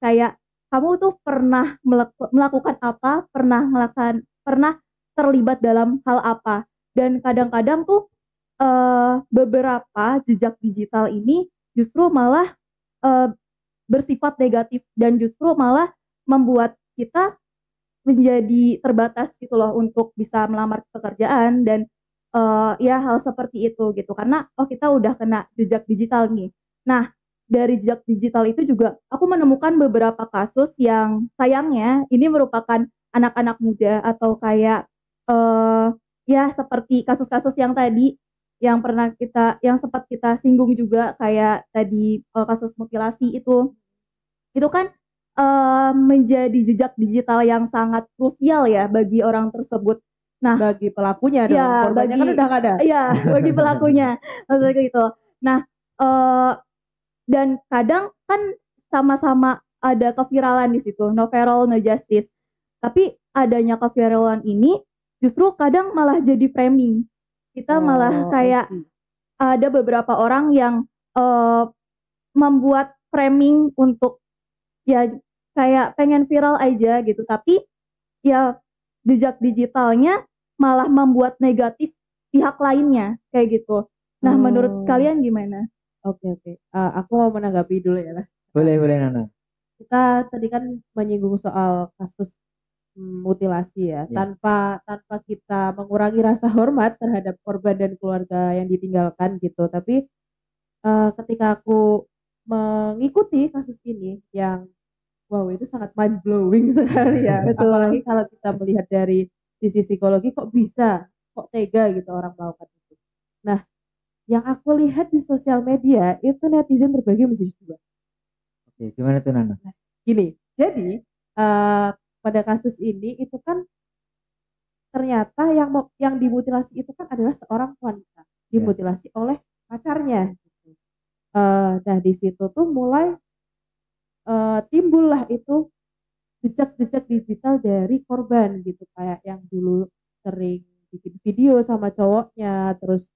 Speaker 2: kayak kamu tuh pernah melakukan apa, pernah terlibat dalam hal apa, dan kadang-kadang tuh beberapa jejak digital ini justru malah eh, bersifat negatif dan justru malah membuat kita menjadi terbatas gitu loh untuk bisa melamar pekerjaan dan ya hal seperti itu gitu, karena kita udah kena jejak digital nih. Nah, dari jejak digital itu juga aku menemukan beberapa kasus yang sayangnya ini merupakan anak-anak muda atau kayak ya seperti kasus-kasus yang tadi yang sempat kita singgung juga, kayak tadi kasus mutilasi itu kan menjadi jejak digital yang sangat krusial ya bagi orang tersebut. Nah,
Speaker 1: bagi pelakunya dong,
Speaker 2: ya
Speaker 1: korbannya kan
Speaker 2: bagi
Speaker 1: udah nggak ada.
Speaker 2: ya bagi pelakunya maksudnya kayak gitu. Nah, eh, dan kadang kan sama-sama ada keviralan di situ, no viral no justice. Tapi adanya keviralan ini justru kadang malah jadi framing. Kita malah
Speaker 1: I
Speaker 2: kayak
Speaker 1: see.
Speaker 2: ada beberapa orang yang eh, membuat framing untuk ya kayak pengen viral aja gitu, tapi ya jejak digitalnya malah membuat negatif pihak lainnya kayak gitu. Nah, menurut kalian gimana?
Speaker 1: Oke. Aku mau menanggapi dulu ya lah.
Speaker 3: Boleh Nana.
Speaker 1: Kita tadi kan menyinggung soal kasus mutilasi ya,
Speaker 3: Ya.
Speaker 1: tanpa kita mengurangi rasa hormat terhadap korban dan keluarga yang ditinggalkan gitu. Tapi ketika aku mengikuti kasus ini yang wow itu sangat mind blowing sekali ya.
Speaker 2: Betul.
Speaker 1: Apalagi kalau kita melihat dari sisi psikologi kok bisa, kok tega gitu orang melakukan itu. Nah, yang aku lihat di sosial media itu netizen terbagi menjadi dua.
Speaker 3: Oke, gimana tuh Nana?
Speaker 1: Gini, jadi pada kasus ini itu kan ternyata yang dimutilasi itu kan adalah seorang wanita, dimutilasi oleh pacarnya. Gitu. Nah di situ tuh mulai timbullah itu jejak-jejak digital dari korban gitu, kayak yang dulu sering bikin video sama cowoknya, terus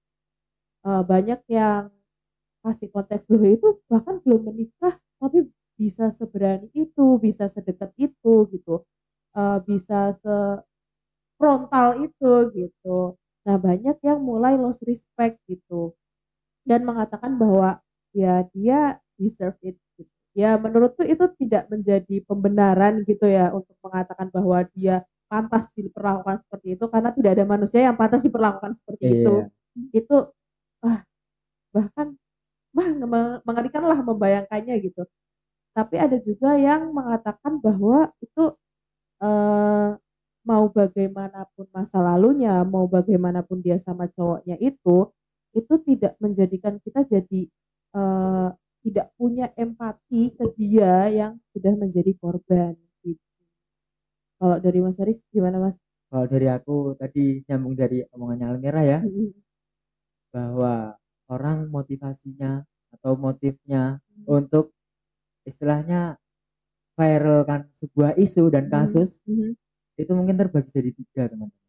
Speaker 1: banyak yang kasih konteks dulu itu bahkan belum menikah tapi bisa seberani itu, bisa sedekat itu gitu, bisa frontal itu gitu. Nah banyak yang mulai lost respect gitu dan mengatakan bahwa ya dia deserve it gitu. Ya menurutku itu tidak menjadi pembenaran gitu ya untuk mengatakan bahwa dia pantas diperlakukan seperti itu, karena tidak ada manusia yang pantas diperlakukan seperti itu. Itu bahkan mengerikan lah membayangkannya gitu. Tapi ada juga yang mengatakan bahwa itu eh, mau bagaimanapun masa lalunya, mau bagaimanapun dia sama cowoknya itu tidak menjadikan kita jadi eh, tidak punya empati ke dia yang sudah menjadi korban gitu. Kalau dari Mas Haris gimana Mas?
Speaker 3: Kalau dari aku tadi nyambung dari omongannya Almira ya, bahwa orang motivasinya atau motifnya untuk istilahnya viralkan sebuah isu dan kasus itu mungkin terbagi jadi 3 teman-teman.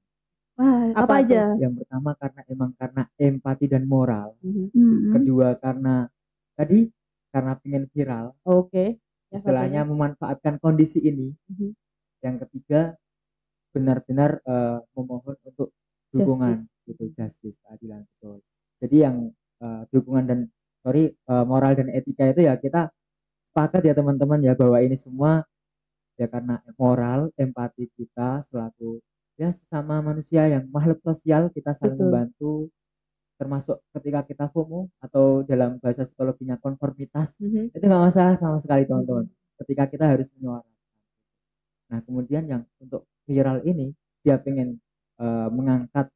Speaker 2: Wah, apa
Speaker 1: Apa tuh?
Speaker 2: aja?
Speaker 3: Yang pertama karena empati dan moral.
Speaker 2: Mm-mm.
Speaker 3: Kedua karena tadi karena pengen viral,
Speaker 1: Oke. Yang
Speaker 3: istilahnya
Speaker 1: satunya?
Speaker 3: memanfaatkan kondisi ini.
Speaker 1: Mhm.
Speaker 3: Yang ketiga benar-benar memohon untuk dukungan
Speaker 1: Justice.
Speaker 3: gitu, justice, keadilan, betul. Jadi yang dukungan dan moral dan etika itu ya kita sepakat ya teman-teman ya bahwa ini semua ya karena moral empati kita selaku ya sesama manusia yang makhluk sosial, kita saling
Speaker 1: Betul.
Speaker 3: membantu, termasuk ketika kita FOMO atau dalam bahasa psikologinya konformitas, itu nggak masalah sama sekali teman-teman, ketika kita harus menyuarakan. Nah kemudian yang untuk viral ini dia pengen mengangkat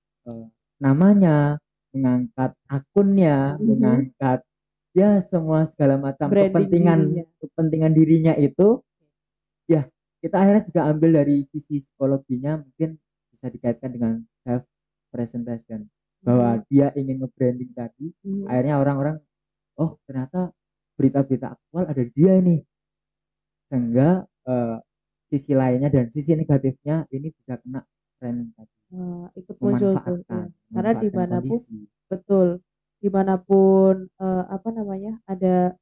Speaker 3: namanya, mengangkat akunnya, mengangkat ya semua segala macam
Speaker 1: Branding
Speaker 3: kepentingan dirinya itu ya kita akhirnya juga ambil dari sisi psikologinya, mungkin bisa dikaitkan dengan self presentation, bahwa dia ingin nge-branding tadi, akhirnya orang-orang oh ternyata berita-berita aktual ada di dia nih, sehingga sisi lainnya dan sisi negatifnya ini bisa kena tren tadi,
Speaker 1: ikut muncul tuh.
Speaker 3: memanfaatkan
Speaker 1: Karena
Speaker 3: memanfaatkan
Speaker 1: dimanapun,
Speaker 3: kondisi.
Speaker 1: betul, dimanapun apa namanya ada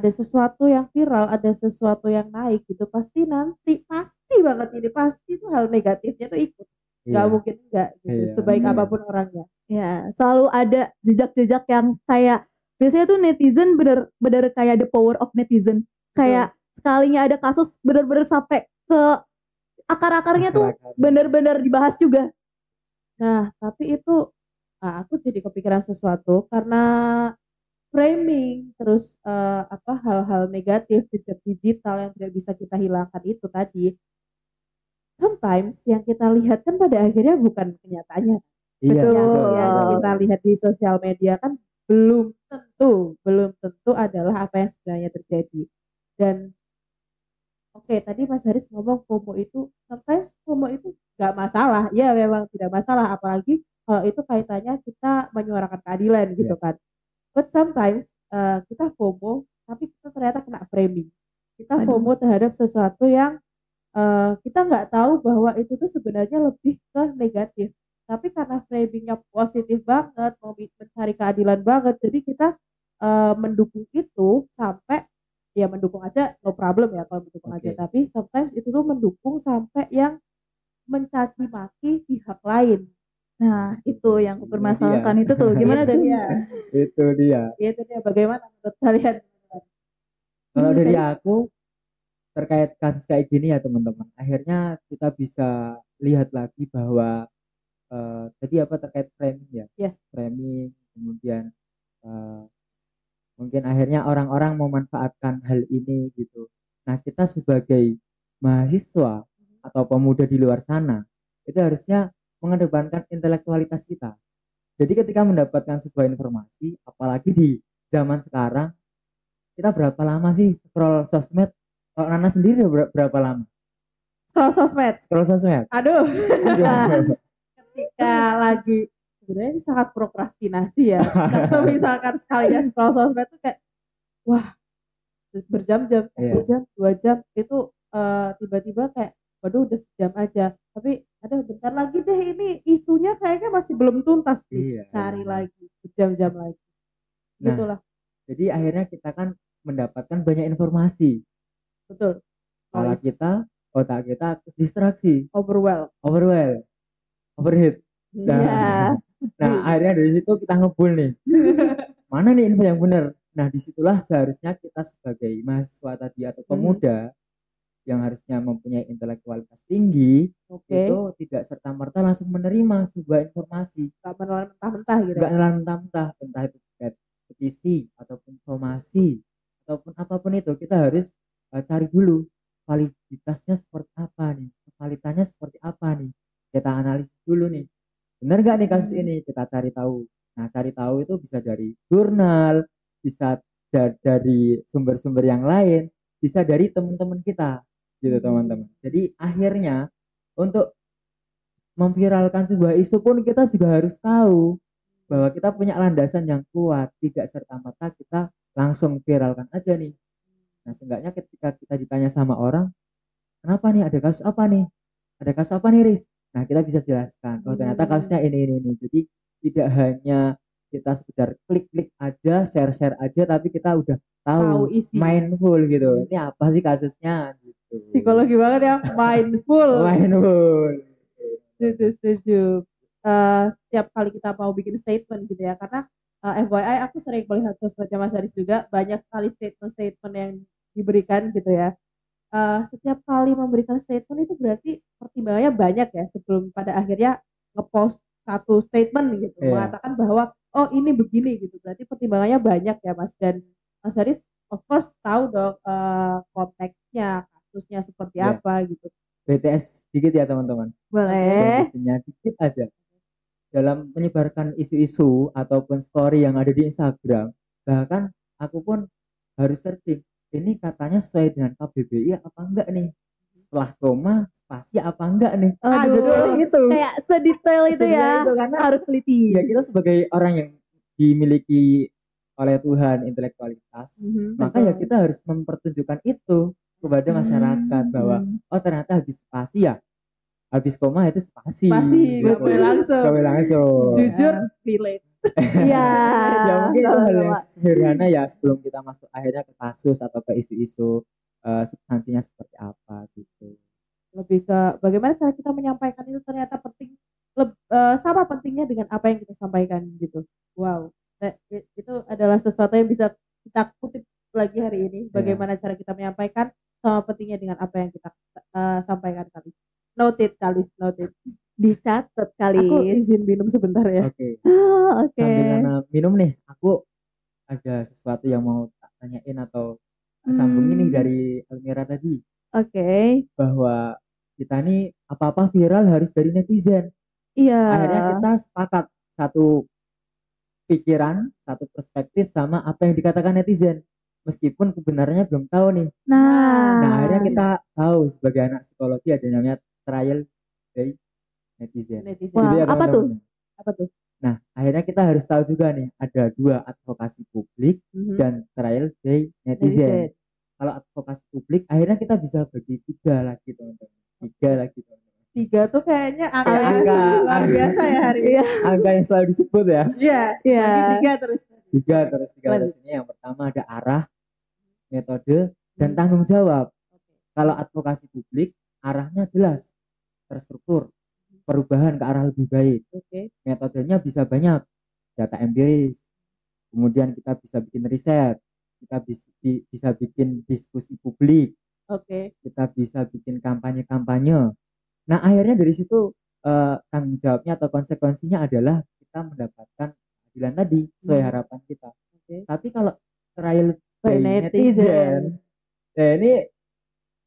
Speaker 1: sesuatu yang viral, ada sesuatu yang naik gitu, pasti pasti banget ini, pasti itu hal negatifnya tuh ikut. Nggak
Speaker 3: Iya,
Speaker 1: mungkin enggak gitu,
Speaker 3: iya,
Speaker 1: sebaik
Speaker 3: betul.
Speaker 1: apapun orangnya.
Speaker 2: Ya, selalu ada jejak-jejak yang kayak biasanya tuh netizen bener-bener kayak the power of netizen. Kayak sekalinya ada kasus bener-bener sampai ke akar-akarnya tuh
Speaker 3: Akar-akarnya.
Speaker 2: bener-bener dibahas juga.
Speaker 1: Nah, tapi itu aku jadi kepikiran sesuatu karena framing terus apa hal-hal negatif jejak digital yang tidak bisa kita hilangkan itu tadi. Sometimes yang kita lihat kan pada akhirnya bukan kenyataannya.
Speaker 3: Iya,
Speaker 2: Betul.
Speaker 3: betul,
Speaker 1: Yang
Speaker 3: betul,
Speaker 1: kita
Speaker 3: betul.
Speaker 1: lihat di sosial media kan belum tentu adalah apa yang sebenarnya terjadi. Dan oke, tadi Mas Haris ngomong FOMO itu sometimes FOMO itu nggak masalah. Ya memang tidak masalah, apalagi kalau itu kaitannya kita menyuarakan keadilan gitu kan. But sometimes kita FOMO tapi kita ternyata kena framing. Kita
Speaker 2: Aduh.
Speaker 1: FOMO terhadap sesuatu yang kita nggak tahu bahwa itu tuh sebenarnya lebih ke negatif. Tapi karena framingnya positif banget, mau mencari keadilan banget, jadi kita mendukung itu sampai ya mendukung aja no problem ya kalau mendukung aja.
Speaker 3: Oke.
Speaker 1: Tapi sometimes itu tuh mendukung sampai yang mencaci maki pihak lain.
Speaker 2: Nah, itu yang kupermasalahkan itu tuh. Gimana
Speaker 1: Itu
Speaker 2: tuh?
Speaker 1: dia.
Speaker 3: Itu dia.
Speaker 1: Itu dia. Bagaimana menurut kalian?
Speaker 3: Kalau
Speaker 1: Mas
Speaker 3: dari
Speaker 1: Haris?
Speaker 3: aku terkait kasus kayak gini ya teman-teman, akhirnya kita bisa lihat lagi bahwa tadi apa terkait framing ya,
Speaker 1: Yes.
Speaker 3: framing, kemudian mungkin akhirnya orang-orang memanfaatkan hal ini gitu. Nah kita sebagai mahasiswa atau pemuda di luar sana itu harusnya mengedepankan intelektualitas kita. Jadi ketika mendapatkan sebuah informasi, apalagi di zaman sekarang, kita berapa lama sih scroll sosmed? Kalau Nana sendiri berapa lama?
Speaker 1: Scroll sosmed.
Speaker 3: Scroll sosmed.
Speaker 1: Aduh.
Speaker 3: Aduh.
Speaker 1: Ketika lagi sebenarnya ini sangat prokrastinasi ya. Kalau misalkan sekalinya scroll sosmed tuh kayak wah berjam-jam, 1 jam, 2 jam itu tiba-tiba kayak waduh udah sejam aja. Tapi ada bentar lagi deh ini isunya kayaknya masih belum tuntas nih.
Speaker 3: Iya,
Speaker 1: Cari
Speaker 3: iya.
Speaker 1: lagi berjam-jam lagi.
Speaker 3: Nah,
Speaker 1: Gitulah.
Speaker 3: jadi akhirnya kita kan mendapatkan banyak informasi.
Speaker 1: Betul.
Speaker 3: Kepala
Speaker 1: Noise.
Speaker 3: kita, otak kita distraksi,
Speaker 1: Overwhelm.
Speaker 3: overheat.
Speaker 2: Iya.
Speaker 3: Nah, akhirnya dari situ kita ngebul nih. Mana nih info yang benar? Nah, disitulah seharusnya kita sebagai mahasiswa tadi atau pemuda yang harusnya mempunyai intelektualitas tinggi, itu tidak serta-merta langsung menerima sebuah informasi.
Speaker 1: Gak menelan mentah-mentah gitu.
Speaker 3: Gak menelan mentah-mentah, entah itu petisi ataupun somasi ataupun apapun itu, kita harus cari dulu validitasnya seperti apa nih, validitasnya seperti apa nih, kita analisis dulu nih, benar gak nih kasus ini, kita cari tahu. Nah cari tahu itu bisa dari jurnal, bisa dari sumber-sumber yang lain, bisa dari teman-teman kita gitu teman-teman. Jadi akhirnya untuk memviralkan sebuah isu pun kita juga harus tahu bahwa kita punya landasan yang kuat, tidak serta-merta kita langsung viralkan aja nih. Nah, seenggaknya ketika kita ditanya sama orang, kenapa nih, ada kasus apa nih? Ada kasus apa nih, Riz? Nah, kita bisa jelaskan, oh ternyata kasusnya ini. Jadi tidak hanya kita sekedar klik-klik aja, share-share aja, tapi kita udah
Speaker 1: Tahu
Speaker 3: tahu,
Speaker 1: isi.
Speaker 3: mindful gitu. Ini apa sih kasusnya gitu.
Speaker 1: Psikologi banget ya, mindful.
Speaker 3: Mindful.
Speaker 1: Setuju. Setiap kali kita mau bikin statement gitu ya, karena FYI aku sering melihat sosmednya Mas Haris juga, banyak sekali statement-statement yang diberikan gitu ya. Setiap kali memberikan statement itu berarti pertimbangannya banyak ya sebelum pada akhirnya ngepost satu statement gitu, mengatakan bahwa oh ini begini gitu, berarti pertimbangannya banyak ya Mas. Dan Mas Haris of course tahu dong konteksnya, kasusnya seperti apa gitu.
Speaker 3: BTS dikit ya teman-teman.
Speaker 2: Boleh.
Speaker 3: Kondisinya dikit aja. Dalam menyebarkan isu-isu ataupun story yang ada di Instagram, bahkan aku pun harus searching, ini katanya sesuai dengan KBBI apa enggak nih? Setelah koma, spasi apa enggak nih?
Speaker 2: Aduh,
Speaker 3: itu.
Speaker 2: Kayak sedetail itu ya.
Speaker 3: Itu, karena
Speaker 2: harus teliti.
Speaker 3: Ya kita sebagai orang yang dimiliki oleh Tuhan intelektualitas, maka ya kita harus mempertunjukkan itu kepada masyarakat bahwa oh ternyata habis spasi ya, habis koma itu spasi
Speaker 1: nggak boleh langsung. Jujur relate.
Speaker 2: Iya.
Speaker 3: Ya mungkin itu hal yang sederhana ya sebelum kita masuk akhirnya ke kasus atau ke isu-isu substansinya seperti apa gitu.
Speaker 1: Lebih ke bagaimana cara kita menyampaikan itu ternyata penting, sama pentingnya dengan apa yang kita sampaikan gitu. Wow, itu adalah sesuatu yang bisa kita kutip lagi hari ini. Bagaimana cara kita menyampaikan sama pentingnya dengan apa yang kita sampaikan kali. Noted.
Speaker 2: Dicatat kali.
Speaker 1: Aku izin minum sebentar ya.
Speaker 3: Oke.
Speaker 2: Oke.
Speaker 3: Sambil Nana minum nih, aku ada sesuatu yang mau tak tanyain atau sambungin nih dari Almira tadi.
Speaker 2: Oke.
Speaker 3: Bahwa kita nih apa-apa viral harus dari netizen.
Speaker 2: Iya.
Speaker 3: Akhirnya kita sepakat satu pikiran, satu perspektif sama apa yang dikatakan netizen. Meskipun kebenarannya belum tahu nih. Nah, akhirnya kita tahu sebagai anak psikologi ada namanya trial by netizen.
Speaker 2: Wah,
Speaker 3: gitu ya,
Speaker 2: apa tuh?
Speaker 3: Nah, akhirnya kita harus tahu juga nih, ada dua, advokasi publik dan trial by netizen. Kalau advokasi publik, akhirnya kita bisa bagi tiga lagi teman-teman.
Speaker 1: Tiga tuh kayaknya angka luar biasa ya hari ini.
Speaker 3: Angka yang selalu disebut ya.
Speaker 1: Iya. Bagi tiga terus ini.
Speaker 3: Yang pertama ada arah, metode, dan tanggung jawab. Kalau advokasi publik, arahnya jelas, terstruktur, perubahan ke arah lebih baik. Metodenya bisa banyak, data empiris, kemudian kita bisa bikin riset, kita bisa bikin diskusi publik, kita bisa bikin kampanye. Nah, akhirnya dari situ tanggung jawabnya atau konsekuensinya adalah kita mendapatkan keadilan tadi sesuai harapan kita. Tapi kalau trial by netizen, ya ini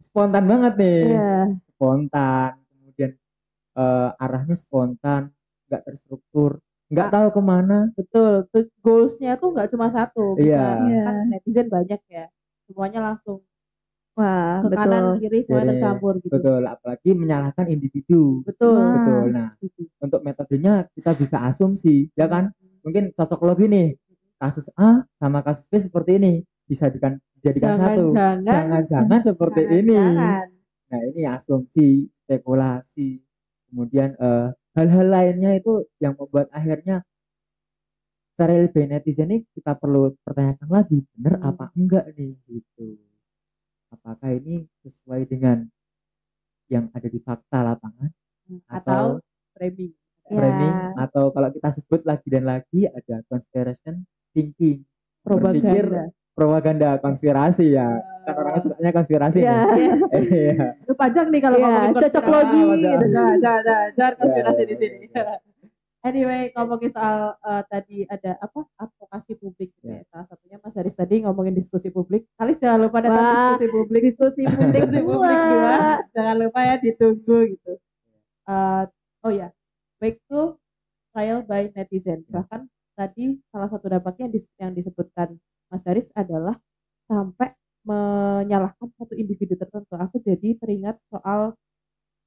Speaker 3: spontan banget nih. Spontan, kemudian arahnya spontan, nggak terstruktur, nggak tahu kemana.
Speaker 1: Betul, goalsnya tuh nggak cuma satu. Kan netizen banyak ya, semuanya langsung ke kanan kiri semuanya tersambur gitu.
Speaker 3: Betul, apalagi menyalahkan individu. Betul. Nah, untuk metodenya kita bisa asumsi, ya kan? Mungkin cocok logi nih, kasus A sama kasus B seperti ini, bisa dijadikan satu. Jangan-jangan seperti ini. Nah, ini asumsi, spekulasi. Kemudian hal-hal lainnya itu yang membuat akhirnya trial by netizen ini kita perlu pertanyakan lagi, benar apa enggak nih gitu. Apakah ini sesuai dengan yang ada di fakta lapangan atau
Speaker 1: framing,
Speaker 3: atau kalau kita sebut lagi dan lagi ada conspiracy thinking, propaganda konspirasi ya. Kan orangnya sukanya konspirasi nih.
Speaker 1: Itu panjang nih kalau ngomongin
Speaker 2: cocok logi.
Speaker 1: Jangan konspirasi di sini. Anyway, ngomongin soal tadi ada advokasi publik gitu ya. Salah satunya Mas Haris tadi ngomongin diskusi publik. Haris jangan lupa datang diskusi publik.
Speaker 2: Diskusi publik
Speaker 1: juga. Jangan lupa ya, ditunggu gitu. Back to trial by netizen. Bahkan tadi salah satu dampaknya yang disebutkan Mas Haris adalah sampai menyalahkan satu individu tertentu. Aku jadi teringat soal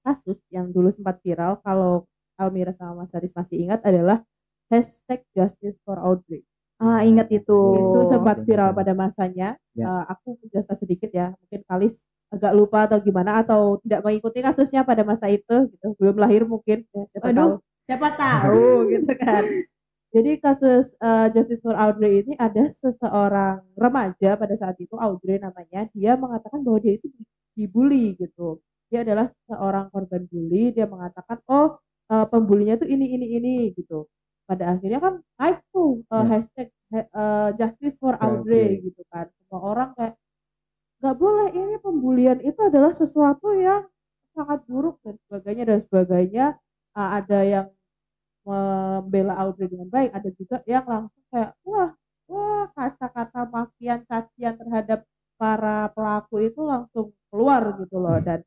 Speaker 1: kasus yang dulu sempat viral kalau Almira sama Mas Haris masih ingat adalah hashtag Justice for Audrey.
Speaker 2: Ingat itu.
Speaker 1: Itu sempat
Speaker 3: Ingat,
Speaker 1: viral
Speaker 3: ingat.
Speaker 1: pada masanya.
Speaker 3: Ya.
Speaker 1: Aku menjelaskan sedikit ya, mungkin Kalis agak lupa atau gimana atau tidak mengikuti kasusnya pada masa itu gitu, belum lahir mungkin ya, siapa tahu gitu kan. Jadi kasus Justice for Audrey ini ada seseorang remaja pada saat itu, Audrey namanya, dia mengatakan bahwa dia itu dibully gitu. Dia adalah seorang korban bully, dia mengatakan pembulinya itu ini gitu. Pada akhirnya kan naik tuh hashtag Justice for Audrey gitu kan. Semua orang kayak nggak boleh, ini pembulian itu adalah sesuatu yang sangat buruk dan sebagainya. Ada yang membela Audrey dengan baik, ada juga yang langsung kayak wah kata-kata makian cacian terhadap para pelaku itu langsung keluar gitu loh. Dan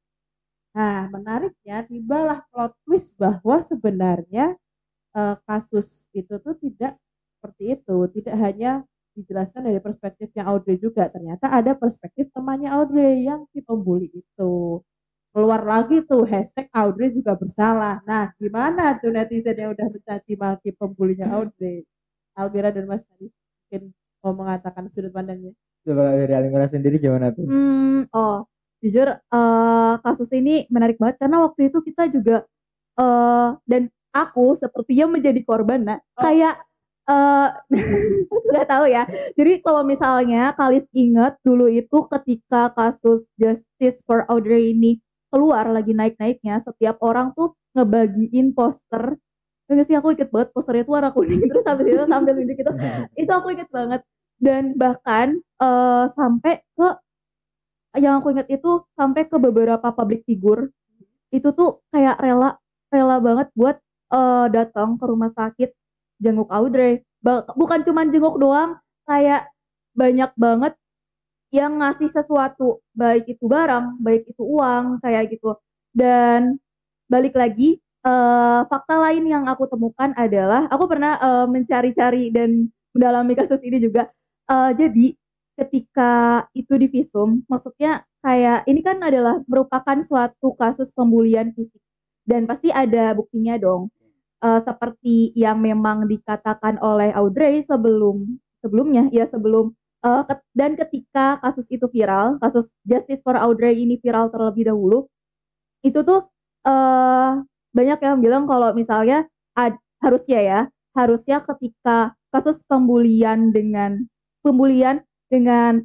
Speaker 1: menariknya tibalah plot twist bahwa sebenarnya kasus itu tuh tidak seperti itu, tidak hanya dijelaskan dari perspektifnya Audrey juga, ternyata ada perspektif temannya Audrey yang si pembuli itu. Keluar lagi tuh hashtag Audrey juga bersalah. Nah, gimana tuh netizen yang udah mencaci maki pembulinya Audrey? Almira dan Mas Haris mungkin mau mengatakan sudut pandangnya.
Speaker 3: Coba dari Almira sendiri gimana tuh?
Speaker 2: Jujur kasus ini menarik banget karena waktu itu kita juga dan aku sepertinya menjadi korban. Kayak nggak tahu ya. Jadi kalau misalnya Kalis ingat dulu itu ketika kasus Justice for Audrey ini keluar lagi naik-naiknya, setiap orang tuh ngebagiin poster. Enggak sih, aku inget banget posternya tuh warna kuning terus habis itu sambil nunjuk itu aku inget banget. Dan bahkan sampai ke yang aku ingat itu sampai ke beberapa public figure itu tuh kayak rela banget buat datang ke rumah sakit jenguk Audrey. Bukan cuma jenguk doang, kayak banyak banget yang ngasih sesuatu, baik itu barang, baik itu uang, kayak gitu. Dan balik lagi, fakta lain yang aku temukan adalah aku pernah mencari-cari dan mendalami kasus ini juga. Jadi ketika itu di visum, maksudnya kayak ini kan adalah merupakan suatu kasus pembulian fisik dan pasti ada buktinya dong. Seperti yang memang dikatakan oleh Audrey sebelumnya ya sebelum dan ketika kasus itu viral, kasus Justice for Audrey ini viral terlebih dahulu, itu tuh banyak yang bilang kalau misalnya harusnya ketika kasus pembulian dengan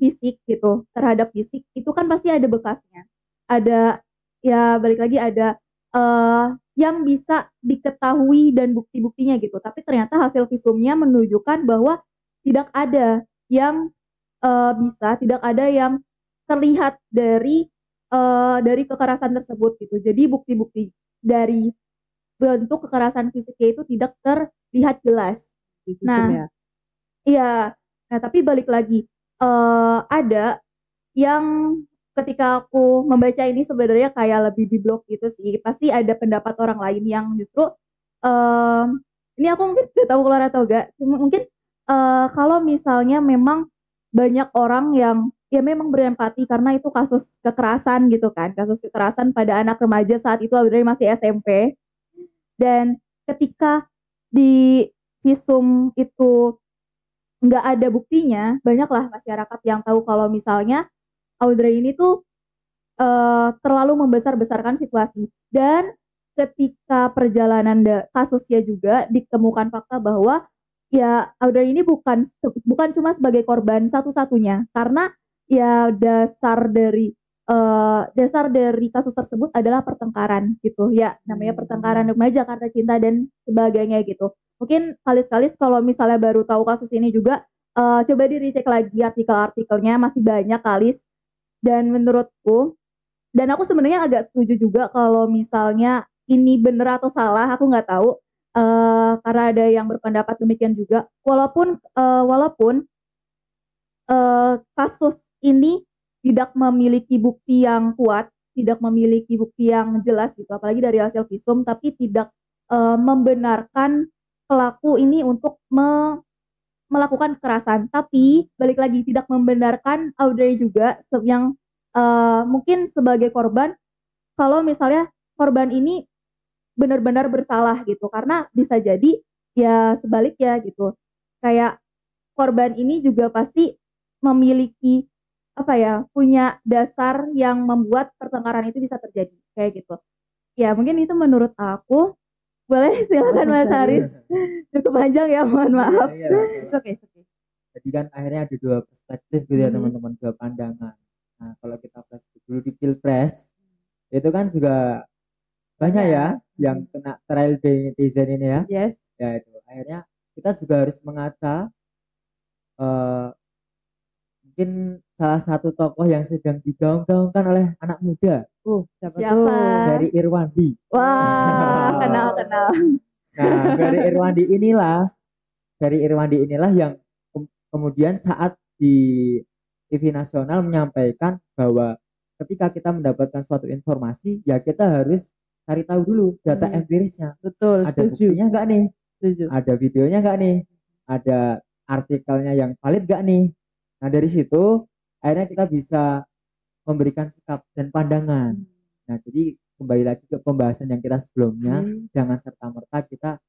Speaker 2: fisik gitu terhadap fisik itu kan pasti ada bekasnya, ada ya balik lagi ada yang bisa diketahui dan bukti-buktinya gitu, tapi ternyata hasil visumnya menunjukkan bahwa tidak ada yang tidak ada yang terlihat dari kekerasan tersebut gitu. Jadi bukti-bukti dari bentuk kekerasan fisiknya itu tidak terlihat jelas. Nah, iya. Nah, tapi balik lagi ada yang ketika aku membaca ini sebenarnya kayak lebih di blog gitu sih. Pasti ada pendapat orang lain yang justru ini aku mungkin gak tahu keluar atau enggak. Mungkin kalau misalnya memang banyak orang yang ya memang berempati karena itu kasus kekerasan gitu kan, kasus kekerasan pada anak remaja saat itu Audrey masih SMP. Dan ketika di visum itu nggak ada buktinya, banyaklah masyarakat yang tahu kalau misalnya Audrey ini tuh terlalu membesar-besarkan situasi. Dan ketika perjalanan kasusnya juga ditemukan fakta bahwa ya Audrey ini bukan cuma sebagai korban satu-satunya, karena ya dasar dari kasus tersebut adalah pertengkaran gitu ya, namanya pertengkaran remaja karena cinta dan sebagainya gitu. Mungkin kalis-kalis kalau misalnya baru tahu kasus ini juga coba di-recheck lagi artikel-artikelnya, masih banyak kalis. Dan menurutku, dan aku sebenarnya agak setuju juga kalau misalnya ini benar atau salah, aku nggak tahu. Karena ada yang berpendapat demikian juga. Walaupun kasus ini tidak memiliki bukti yang kuat, tidak memiliki bukti yang jelas gitu, apalagi dari hasil visum, tapi tidak membenarkan pelaku ini untuk melakukan kekerasan. Tapi balik lagi tidak membenarkan Audrey juga yang mungkin sebagai korban, kalau misalnya korban ini benar-benar bersalah gitu, karena bisa jadi ya sebaliknya gitu, kayak korban ini juga pasti memiliki apa ya, punya dasar yang membuat pertengkaran itu bisa terjadi kayak gitu. Ya mungkin itu menurut aku. Boleh silakan Mas Haris. Cukup panjang ya, mohon maaf.
Speaker 3: Iya,
Speaker 1: It's okay, it's okay.
Speaker 3: jadi kan akhirnya ada dua perspektif gitu ya
Speaker 1: Mhm.
Speaker 3: teman-teman, dua pandangan. Nah kalau kita flashback dulu di pilpres itu kan juga banyak ya yang kena trial by netizen ini ya.
Speaker 1: Yes.
Speaker 3: Ya itu akhirnya kita juga harus mengaca eh, mungkin salah satu tokoh yang sedang digaung-gaungkan oleh anak muda,
Speaker 1: Siapa
Speaker 2: Siapa?
Speaker 1: tuh?
Speaker 3: Ferry Irwandi.
Speaker 2: Wah, kenal.
Speaker 3: Nah, Ferry Irwandi inilah yang kemudian saat di TV nasional menyampaikan bahwa ketika kita mendapatkan suatu informasi, ya kita harus cari tahu dulu data empirisnya.
Speaker 1: Betul,
Speaker 3: Ada
Speaker 1: setuju.
Speaker 3: buktinya nggak nih?
Speaker 1: Setuju.
Speaker 3: Ada videonya nggak nih? Ada artikelnya yang valid nggak nih? Nah dari situ akhirnya kita bisa memberikan sikap dan pandangan. Nah jadi kembali lagi ke pembahasan yang kita sebelumnya, jangan serta-merta kita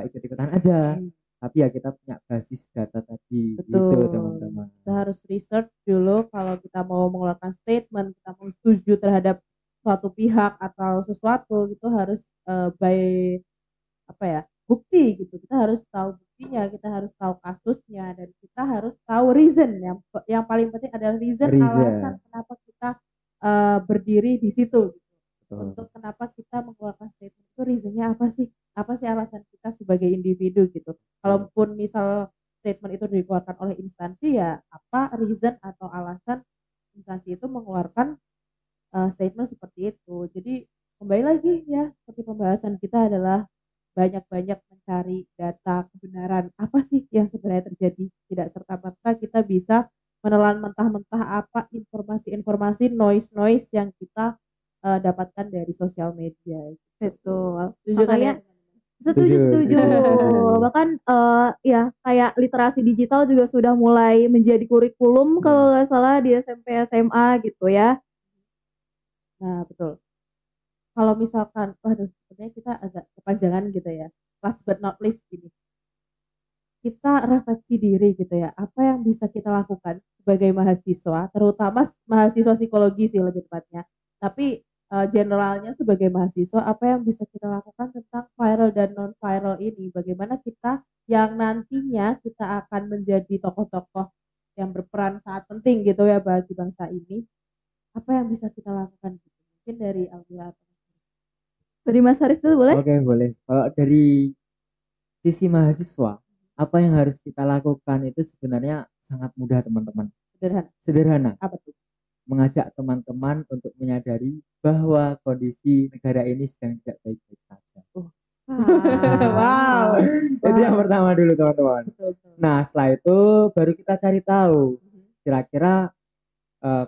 Speaker 3: ikut-ikutan aja, tapi ya kita punya basis data tadi.
Speaker 1: Betul.
Speaker 3: Gitu teman-teman.
Speaker 1: Kita harus research dulu kalau kita mau mengeluarkan statement, kita mau setuju terhadap suatu pihak atau sesuatu, gitu harus by apa ya, bukti gitu. Kita harus tahu buktinya, kita harus tahu kasusnya, dan kita harus tahu reason. Yang paling penting adalah reason. Alasan kenapa kita berdiri di situ gitu. Untuk kenapa kita mengeluarkan statement itu, reasonnya apa sih alasan kita sebagai individu gitu. Kalaupun misal statement itu dikeluarkan oleh instansi, ya apa reason atau alasan instansi itu mengeluarkan statement seperti itu. Jadi kembali lagi ya, seperti pembahasan kita adalah banyak-banyak mencari data kebenaran apa sih yang sebenarnya terjadi. Tidak serta-merta kita bisa menelan mentah-mentah apa informasi-informasi noise yang kita dapatkan dari sosial media.
Speaker 2: Betul.
Speaker 1: Setuju kan ya?
Speaker 2: Setuju. Bahkan ya kayak literasi digital juga sudah mulai menjadi kurikulum kalau nggak salah di SMP SMA gitu ya.
Speaker 1: Nah betul. Kalau misalkan, sebenarnya kita agak kepanjangan gitu ya. Last but not least gini, kita refleksi diri gitu ya. Apa yang bisa kita lakukan sebagai mahasiswa, terutama mahasiswa psikologi sih lebih tepatnya. Tapi generalnya sebagai mahasiswa, apa yang bisa kita lakukan tentang viral dan non viral ini? Bagaimana kita yang nantinya kita akan menjadi tokoh-tokoh yang berperan sangat penting gitu ya bagi bangsa ini. Apa yang bisa kita lakukan? Mungkin dari Alvila.
Speaker 2: Dari Mas Haris dulu boleh?
Speaker 3: Oke, boleh. Kalau dari sisi mahasiswa, apa yang harus kita lakukan itu sebenarnya sangat mudah teman-teman. Sederhana.
Speaker 1: Apa tuh?
Speaker 3: Mengajak teman-teman untuk menyadari bahwa kondisi negara ini sedang tidak baik-baik saja.
Speaker 1: Wow.
Speaker 3: Itu yang pertama dulu teman-teman. Nah setelah itu baru kita cari tahu kira-kira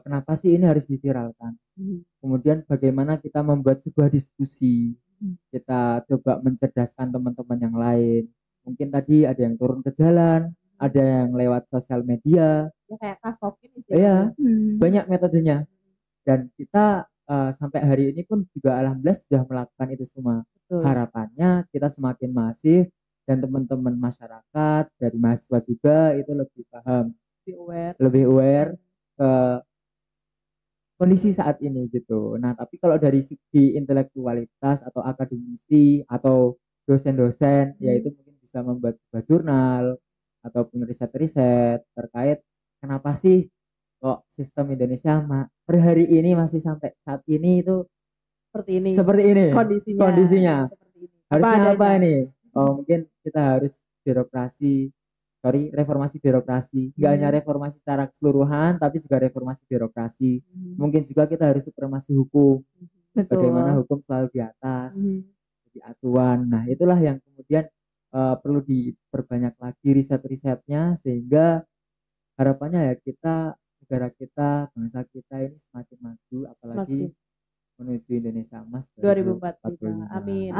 Speaker 3: kenapa sih ini harus diviralkan. Kemudian bagaimana kita membuat sebuah diskusi. Kita coba mencerdaskan teman-teman yang lain. Mungkin tadi ada yang turun ke jalan, ada yang lewat sosial media.
Speaker 1: Ya kayak kastokin sih.
Speaker 3: Iya, banyak metodenya. Dan kita sampai hari ini pun juga alhamdulillah sudah melakukan itu semua. Harapannya kita semakin masif dan teman-teman masyarakat dari mahasiswa juga itu lebih paham, lebih aware ke kondisi saat ini gitu. Nah, tapi kalau dari segi intelektualitas atau akademisi atau dosen-dosen, yaitu mungkin bisa membuat sebuah jurnal ataupun riset-riset terkait kenapa sih kok sistem Indonesia per hari ini masih sampai saat ini itu seperti ini kondisinya. Harusnya apa ini? Oh, mungkin kita harus reformasi birokrasi. Nggak hanya reformasi secara keseluruhan, tapi juga reformasi birokrasi. Mungkin juga kita harus supremasi hukum. Bagaimana hukum selalu di atas, di acuan. Nah, itulah yang kemudian perlu diperbanyak lagi riset-risetnya sehingga harapannya ya negara kita, bangsa kita ini semakin maju, apalagi menuju Indonesia Emas
Speaker 1: 2045. Amin.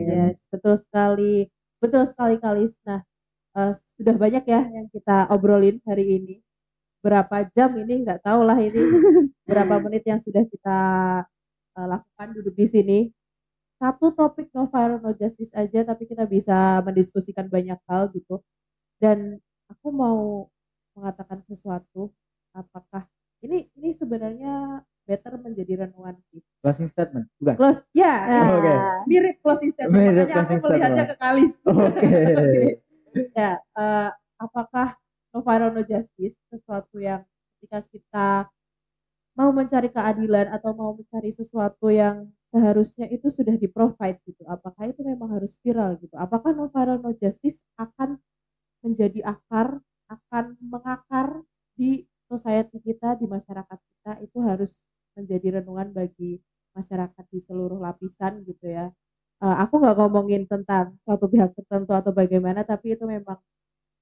Speaker 3: Yes,
Speaker 1: betul sekali Kalis. Nah, sudah banyak ya yang kita obrolin hari ini. Berapa jam ini nggak tahu lah ini. Berapa menit yang sudah kita lakukan duduk di sini. satu topik no viral no justice aja, tapi kita bisa mendiskusikan banyak hal gitu. Dan aku mau mengatakan sesuatu, apakah ini sebenarnya better menjadi renungan sih.
Speaker 3: Closing statement, bukan?
Speaker 1: Close, ya,
Speaker 3: Oke.
Speaker 1: mirip closing statement,
Speaker 3: Mirip
Speaker 1: makanya
Speaker 3: closing
Speaker 1: aku melihatnya
Speaker 3: statement.
Speaker 1: ke Kalis.
Speaker 3: Oke.
Speaker 1: Ya, apakah no viral no justice sesuatu yang ketika kita mau mencari keadilan atau mau mencari sesuatu yang seharusnya itu sudah di-provide gitu, apakah itu memang harus viral gitu? Apakah no viral no justice akan menjadi akar, akan mengakar di society kita, di masyarakat kita, itu harus menjadi renungan bagi masyarakat di seluruh lapisan gitu ya. Aku nggak ngomongin tentang suatu pihak tertentu atau bagaimana, tapi itu memang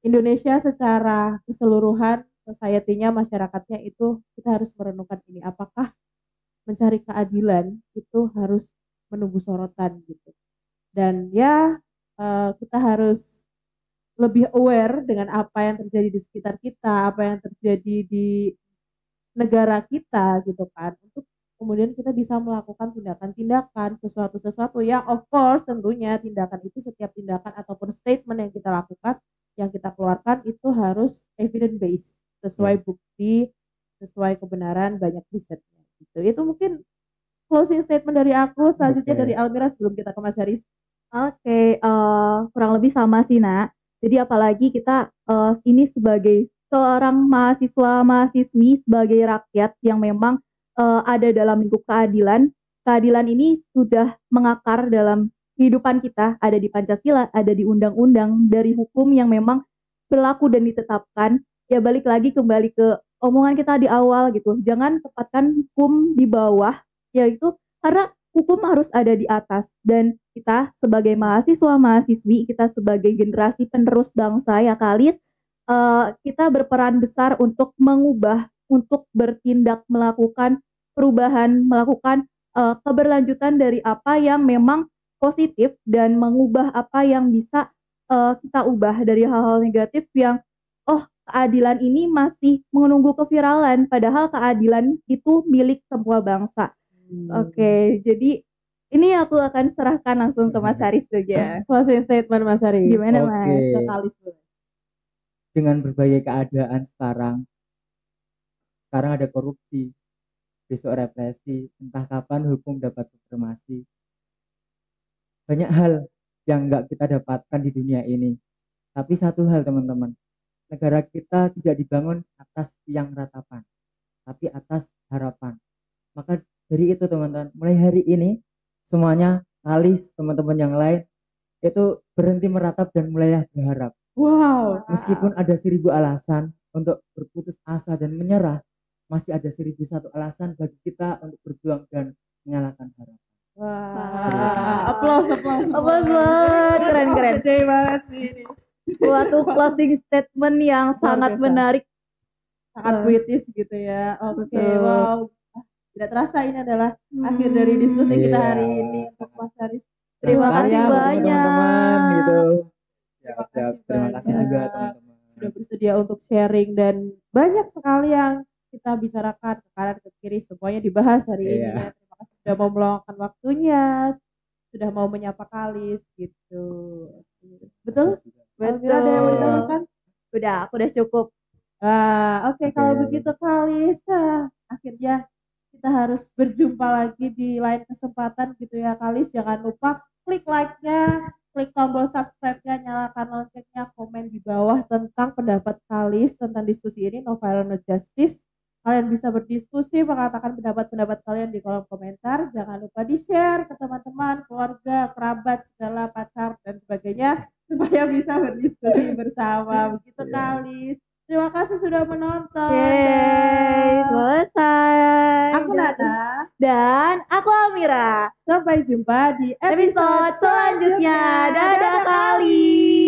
Speaker 1: Indonesia secara keseluruhan, society-nya, masyarakatnya itu kita harus merenungkan ini. Apakah mencari keadilan itu harus menunggu sorotan gitu. Dan ya kita harus lebih aware dengan apa yang terjadi di sekitar kita, apa yang terjadi di negara kita gitu kan. Untuk kemudian kita bisa melakukan tindakan-tindakan, sesuatu yang of course tentunya tindakan itu, setiap tindakan ataupun statement yang kita lakukan, yang kita keluarkan itu harus evidence based, sesuai bukti, sesuai kebenaran, banyak risetnya gitu. Itu mungkin closing statement dari aku. Selanjutnya dari Almira sebelum kita ke Mas Haris.
Speaker 2: Oke, kurang lebih sama sih, Nak. Jadi apalagi kita ini sebagai seorang mahasiswa-mahasiswi, sebagai rakyat yang memang ada dalam lingkup keadilan. Keadilan ini sudah mengakar dalam kehidupan kita, ada di Pancasila, ada di undang-undang, dari hukum yang memang berlaku dan ditetapkan. Ya balik lagi kembali ke omongan kita di awal gitu. Jangan tempatkan hukum di bawah, yaitu karena hukum harus ada di atas, dan kita sebagai mahasiswa-mahasiswi, kita sebagai generasi penerus bangsa ya Kalis, kita berperan besar untuk mengubah, untuk bertindak, melakukan perubahan, melakukan keberlanjutan dari apa yang memang positif, dan mengubah apa yang bisa kita ubah dari hal-hal negatif yang keadilan ini masih menunggu keviralan, padahal keadilan itu milik semua bangsa. Oke, jadi ini aku akan serahkan langsung ke Mas Haris saja.
Speaker 1: Closing statement Mas Haris.
Speaker 2: Gimana
Speaker 3: Oke.
Speaker 2: Mas?
Speaker 1: Ke Kalis dulu.
Speaker 3: Dengan berbagai keadaan sekarang ada korupsi, besok represi, entah kapan hukum dapat supremasi. Banyak hal yang nggak kita dapatkan di dunia ini. Tapi satu hal teman-teman, negara kita tidak dibangun atas tiang ratapan, tapi atas harapan. Maka dari itu teman-teman, mulai hari ini semuanya, Kalis, teman-teman yang lain, itu berhenti meratap dan mulai berharap.
Speaker 1: Wow.
Speaker 3: Meskipun ada 1000 alasan untuk berputus asa dan menyerah, masih ada 1001 alasan bagi kita untuk berjuang dan menyalakan harapan.
Speaker 1: Wah. Applause.
Speaker 2: Applause banget, keren.
Speaker 1: Gede banget sih ini.
Speaker 2: Suatu closing statement yang sangat
Speaker 1: biasa.
Speaker 2: menarik.
Speaker 1: Sangat puitis gitu ya. Oke,
Speaker 2: Betul.
Speaker 1: wow. Tidak terasa ini adalah akhir dari diskusi kita
Speaker 3: Iya.
Speaker 1: hari ini untuk Mas Haris.
Speaker 2: Terima kasih
Speaker 3: Sekali ya buat
Speaker 2: banyak.
Speaker 3: teman-teman gitu.
Speaker 1: Terima kasih
Speaker 3: Terima kasih juga
Speaker 1: banyak.
Speaker 3: teman-teman.
Speaker 1: Sudah bersedia untuk sharing, dan banyak sekali yang kita bicarakan ke kanan ke kiri, semuanya dibahas hari ini
Speaker 3: Iya.
Speaker 1: ya. Terima kasih sudah mau meluangkan waktunya, sudah mau menyapa Kalis gitu. Betul? Almira ada yang mau ditambahkan?
Speaker 2: Udah, aku udah cukup.
Speaker 1: Oke, kalau begitu Kalis, akhirnya kita harus berjumpa lagi di lain kesempatan gitu ya Kalis. Jangan lupa klik like-nya, klik tombol subscribe-nya, nyalakan loncengnya, komen di bawah tentang pendapat Kalis tentang diskusi ini, no viral no justice. Kalian bisa berdiskusi, mengatakan pendapat-pendapat kalian di kolom komentar. Jangan lupa di-share ke teman-teman, keluarga, kerabat, segala pacar dan sebagainya, supaya bisa berdiskusi bersama. Begitu Kalis. Terima kasih sudah menonton.
Speaker 2: Yeay, selesai.
Speaker 1: Aku Nana.
Speaker 2: Dan aku Almira.
Speaker 1: Sampai jumpa di
Speaker 2: Episode selanjutnya. Dadah kali.